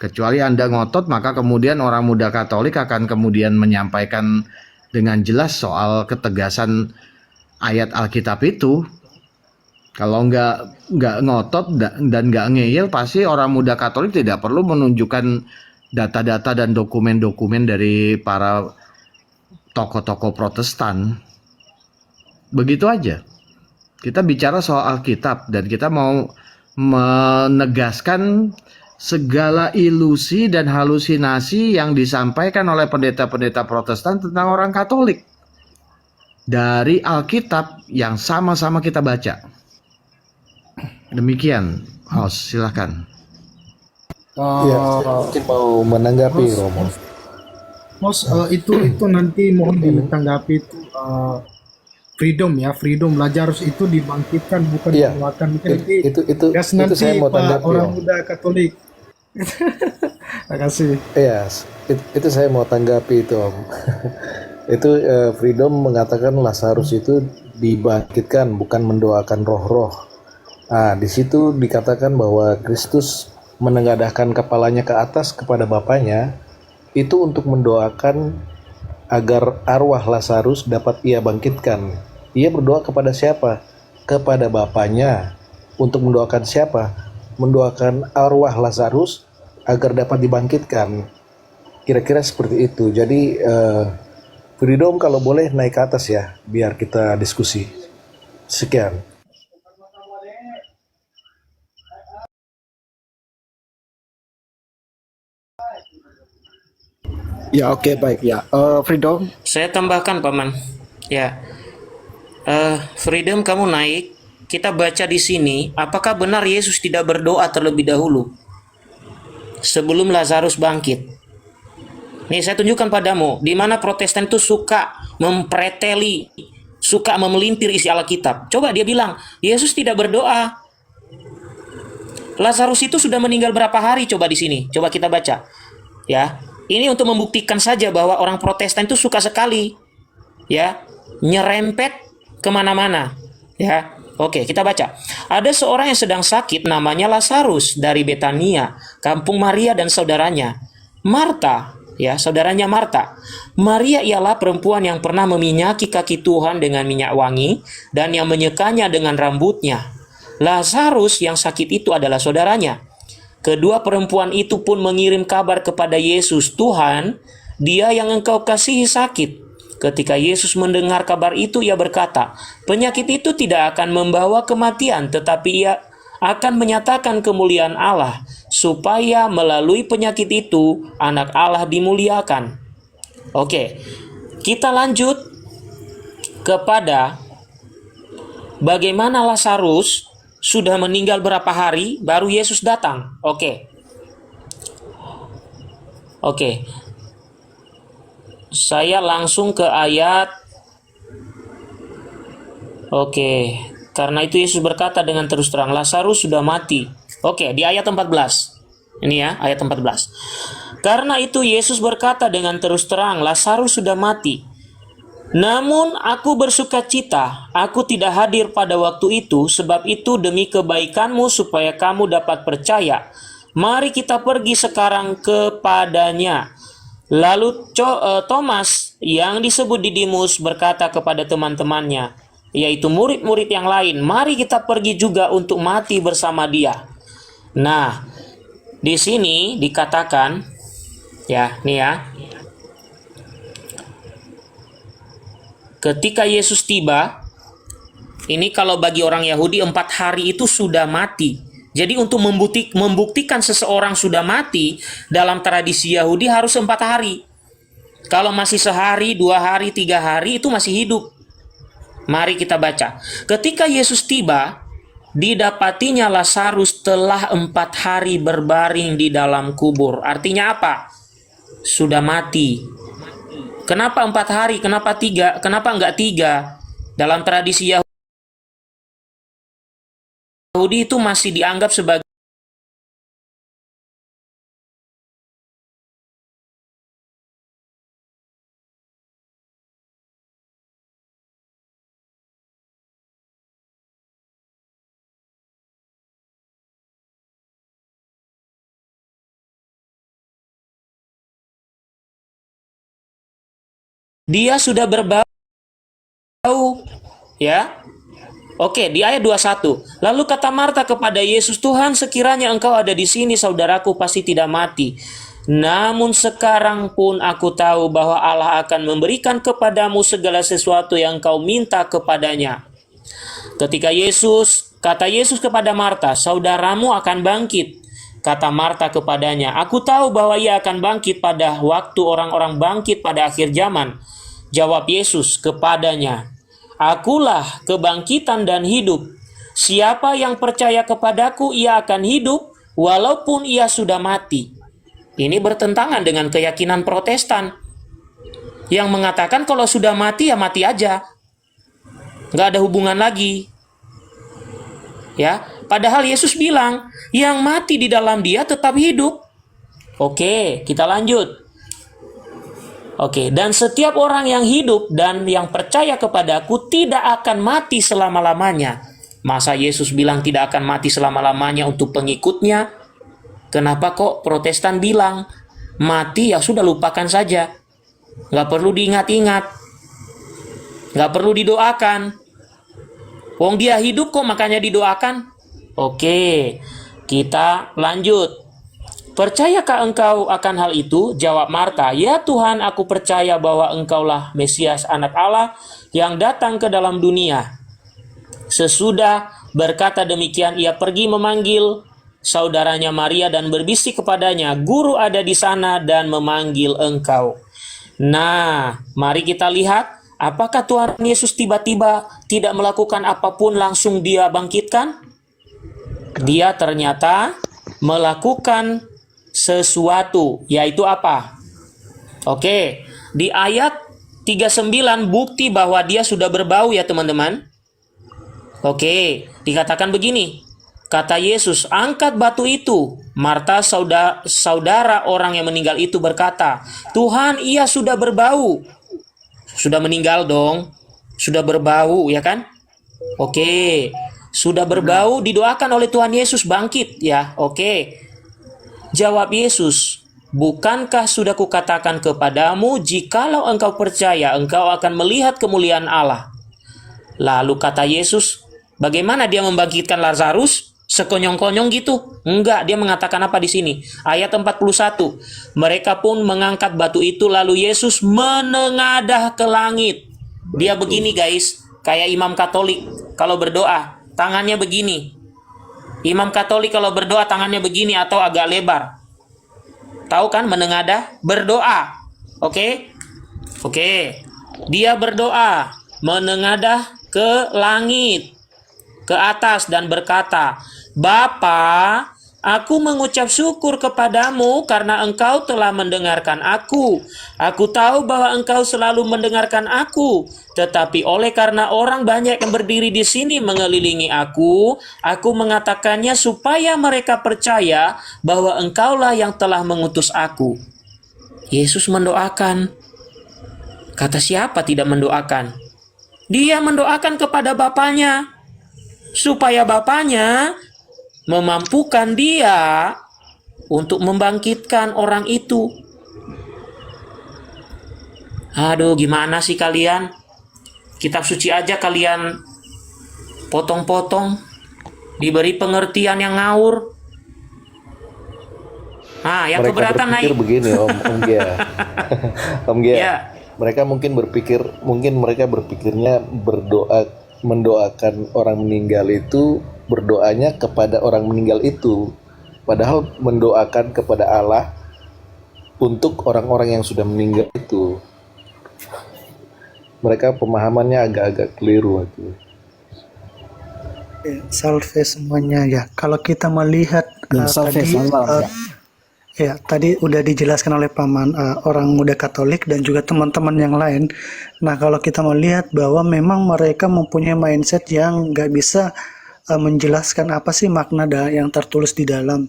Kecuali Anda ngotot, maka kemudian orang muda Katolik akan kemudian menyampaikan dengan jelas soal ketegasan ayat Alkitab itu. Kalau nggak ngotot dan nggak ngeyel, pasti orang muda Katolik tidak perlu menunjukkan data-data dan dokumen-dokumen dari para tokoh-tokoh Protestan. Begitu aja. Kita bicara soal Alkitab dan kita mau menegaskan segala ilusi dan halusinasi yang disampaikan oleh pendeta-pendeta Protestan tentang orang Katolik dari Alkitab yang sama-sama kita baca. Demikian, host, silakan. Ya, saya mungkin mau menanggapi Romo. Mas, itu nanti mohon ditanggapi itu freedom ya, freedom Lazarus itu dibangkitkan bukan Iya, menguatkan. Mungkin nanti itu nanti saya mau Pak tanggapi orang Om. muda Katolik. Terima kasih. Iya, itu saya mau tanggapi itu Om. Itu Freedom mengatakan Lazarus itu dibangkitkan bukan mendoakan roh-roh. Nah, di situ dikatakan bahwa Kristus menengadahkan kepalanya ke atas kepada Bapaknya itu untuk mendoakan agar arwah Lazarus dapat ia bangkitkan. Ia berdoa kepada siapa? Kepada Bapaknya. Untuk mendoakan siapa? Mendoakan arwah Lazarus agar dapat dibangkitkan. Kira-kira seperti itu. Jadi Freedom kalau boleh naik ke atas ya, biar kita diskusi. Sekian. Ya, oke, baik ya. Freedom. Saya tambahkan, Paman. Ya, Freedom, kamu naik. Kita baca di sini, apakah benar Yesus tidak berdoa terlebih dahulu sebelum Lazarus bangkit? Nih, saya tunjukkan padamu, di mana Protestan itu suka mempreteli, suka memelintir isi Alkitab. Coba dia bilang, Yesus tidak berdoa. Lazarus itu sudah meninggal berapa hari? Coba di sini, coba kita baca. Ya, ini untuk membuktikan saja bahwa orang Protestan itu suka sekali, ya, nyerempet kemana-mana. Ya, oke, kita baca. Ada seorang yang sedang sakit, namanya Lazarus dari Betania, kampung Maria dan saudaranya, Marta. Ya, saudaranya Marta. Maria ialah perempuan yang pernah meminyaki kaki Tuhan dengan minyak wangi dan yang menyekanya dengan rambutnya. Lazarus yang sakit itu adalah saudaranya. Kedua perempuan itu pun mengirim kabar kepada Yesus, "Tuhan, dia yang engkau kasihi sakit." Ketika Yesus mendengar kabar itu, ia berkata, "Penyakit itu tidak akan membawa kematian, tetapi ia akan menyatakan kemuliaan Allah, supaya melalui penyakit itu anak Allah dimuliakan." Oke, kita lanjut kepada bagaimana Lazarus sudah meninggal berapa hari baru Yesus datang. Oke. Saya langsung ke ayat. Karena itu Yesus berkata dengan terus terang, "Lazarus sudah mati." Di ayat 14. Ini ya, ayat 14. Karena itu Yesus berkata dengan terus terang, "Lazarus sudah mati. Namun aku bersuka cita, aku tidak hadir pada waktu itu, sebab itu demi kebaikanmu supaya kamu dapat percaya. Mari kita pergi sekarang kepadanya." Lalu Thomas yang disebut Didimus berkata kepada teman-temannya, yaitu murid-murid yang lain, "Mari kita pergi juga untuk mati bersama dia." Nah, di sini dikatakan, ketika Yesus tiba, ini kalau bagi orang Yahudi 4 hari itu sudah mati. Jadi untuk membuktikan seseorang sudah mati, dalam tradisi Yahudi harus 4 hari. Kalau masih sehari, 2 hari, 3 hari, itu masih hidup. Mari kita baca. Ketika Yesus tiba, didapatinya Lazarus telah 4 hari berbaring di dalam kubur. Artinya apa? Sudah mati. Kenapa 4 hari? Kenapa 3? Kenapa enggak 3? Dalam tradisi Yahudi itu masih dianggap sebagai dia sudah berbau, ya. Di ayat 21. Lalu kata Marta kepada Yesus, "Tuhan, sekiranya engkau ada di sini, saudaraku pasti tidak mati. Namun sekarang pun aku tahu bahwa Allah akan memberikan kepadamu segala sesuatu yang engkau minta kepadanya." Kata Yesus kepada Marta, "Saudaramu akan bangkit." Kata Marta kepadanya, "Aku tahu bahwa ia akan bangkit pada waktu orang-orang bangkit pada akhir zaman." Jawab Yesus kepadanya, "Akulah kebangkitan dan hidup. Siapa yang percaya kepadaku, ia akan hidup walaupun ia sudah mati." Ini bertentangan dengan keyakinan Protestan yang mengatakan kalau sudah mati ya mati aja, nggak ada hubungan lagi. Ya, padahal Yesus bilang yang mati di dalam dia tetap hidup. Kita lanjut. Dan setiap orang yang hidup dan yang percaya kepadaku tidak akan mati selama-lamanya. Masa Yesus bilang tidak akan mati selama-lamanya untuk pengikutnya? Kenapa kok Protestan bilang mati ya sudah lupakan saja, nggak perlu diingat-ingat, nggak perlu didoakan. Wong dia hidup kok makanya didoakan? Kita lanjut. "Percayakah engkau akan hal itu?" Jawab Marta, "Ya Tuhan, aku percaya bahwa engkaulah Mesias anak Allah yang datang ke dalam dunia." Sesudah berkata demikian, ia pergi memanggil saudaranya Maria dan berbisik kepadanya, "Guru ada di sana dan memanggil engkau." Nah, mari kita lihat, apakah Tuhan Yesus tiba-tiba tidak melakukan apapun langsung dia bangkitkan? Dia ternyata melakukan sesuatu, yaitu apa? Di ayat 39 bukti bahwa dia sudah berbau ya teman-teman. Dikatakan begini. Kata Yesus, "Angkat batu itu." Marta, saudara orang yang meninggal itu berkata, "Tuhan, ia sudah berbau." Sudah meninggal dong. Sudah berbau, ya kan? Sudah berbau, didoakan oleh Tuhan Yesus bangkit, ya. Jawab Yesus, "Bukankah sudah kukatakan kepadamu, jikalau engkau percaya, engkau akan melihat kemuliaan Allah?" Lalu kata Yesus, Bagaimana dia membangkitkan Lazarus? Sekonyong-konyong gitu? Enggak, dia mengatakan apa di sini? Ayat 41. Mereka pun mengangkat batu itu, lalu Yesus menengadah ke langit. Dia begini guys, kayak imam Katolik kalau berdoa, tangannya begini. Imam Katolik kalau berdoa tangannya begini atau agak lebar. Tahu kan menengadah? Berdoa. Oke? Oke. Dia berdoa, menengadah ke langit, ke atas dan berkata, Bapa, aku mengucap syukur kepadamu karena engkau telah mendengarkan aku. Aku tahu bahwa engkau selalu mendengarkan aku. Tetapi oleh karena orang banyak yang berdiri di sini mengelilingi aku mengatakannya supaya mereka percaya bahwa engkaulah yang telah mengutus aku. Yesus mendoakan. Kata siapa tidak mendoakan? Dia mendoakan kepada Bapanya. Supaya Bapanya memampukan dia untuk membangkitkan orang itu. Aduh, gimana sih kalian? Kitab suci aja kalian potong-potong, diberi pengertian yang ngawur. Nah, yang Mereka keberatan berpikir naik. begini, Om Gia. Om Gia. Ya. Mereka mungkin mereka berpikirnya mendoakan orang meninggal itu, berdoanya kepada orang meninggal itu, padahal mendoakan kepada Allah untuk orang-orang yang sudah meninggal itu. Mereka pemahamannya agak-agak keliru itu. Salve semuanya ya. Kalau kita melihat Salve, tadi selamat malam, ya tadi udah dijelaskan oleh paman orang muda Katolik dan juga teman-teman yang lain. Nah kalau kita melihat bahwa memang mereka mempunyai mindset yang nggak bisa menjelaskan apa sih makna yang tertulis di dalam,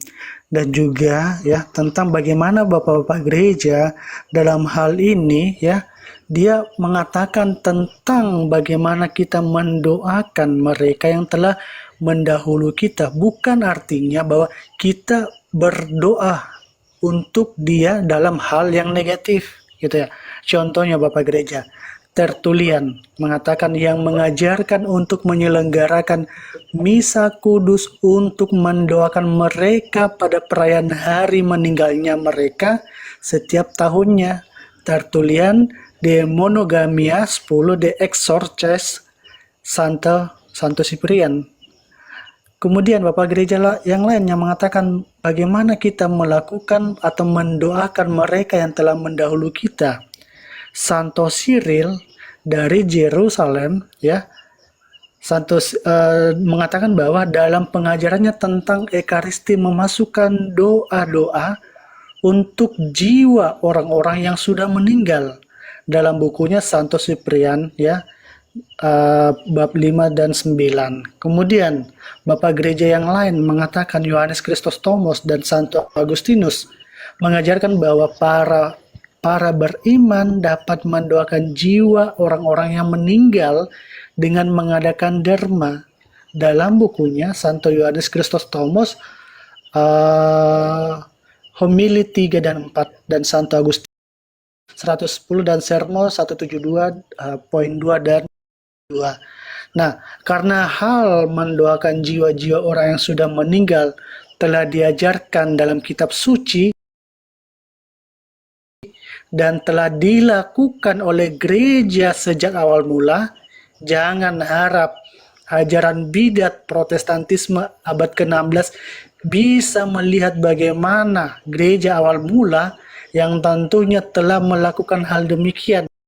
dan juga ya tentang bagaimana bapak-bapak gereja dalam hal ini ya, dia mengatakan tentang bagaimana kita mendoakan mereka yang telah mendahulu kita, bukan artinya bahwa kita berdoa untuk dia dalam hal yang negatif gitu ya. Contohnya Bapak Gereja Tertulian mengatakan yang mengajarkan untuk menyelenggarakan misa kudus untuk mendoakan mereka pada perayaan hari meninggalnya mereka setiap tahunnya. Tertulian de Monogamia 10 de Exorces Santo Cyprian. Kemudian Bapak Gereja yang lain yang mengatakan bagaimana kita melakukan atau mendoakan mereka yang telah mendahulu kita. Santo Cyril dari Yerusalem ya, mengatakan bahwa dalam pengajarannya tentang Ekaristi memasukkan doa-doa untuk jiwa orang-orang yang sudah meninggal dalam bukunya Santo Cyprian ya, bab 5 dan 9. Kemudian Bapak Gereja yang lain mengatakan Yohanes Krisostomos dan Santo Agustinus mengajarkan bahwa para beriman dapat mendoakan jiwa orang-orang yang meninggal dengan mengadakan derma. Dalam bukunya Santo Yohanes Krisostomos homili 3 dan 4 dan Santo Agustinus 110 dan Sermo 172.2 dan 2. Nah, karena hal mendoakan jiwa-jiwa orang yang sudah meninggal telah diajarkan dalam kitab suci dan telah dilakukan oleh gereja sejak awal mula, jangan harap ajaran bidat Protestantisme abad ke-16 bisa melihat bagaimana gereja awal mula yang tentunya telah melakukan hal demikian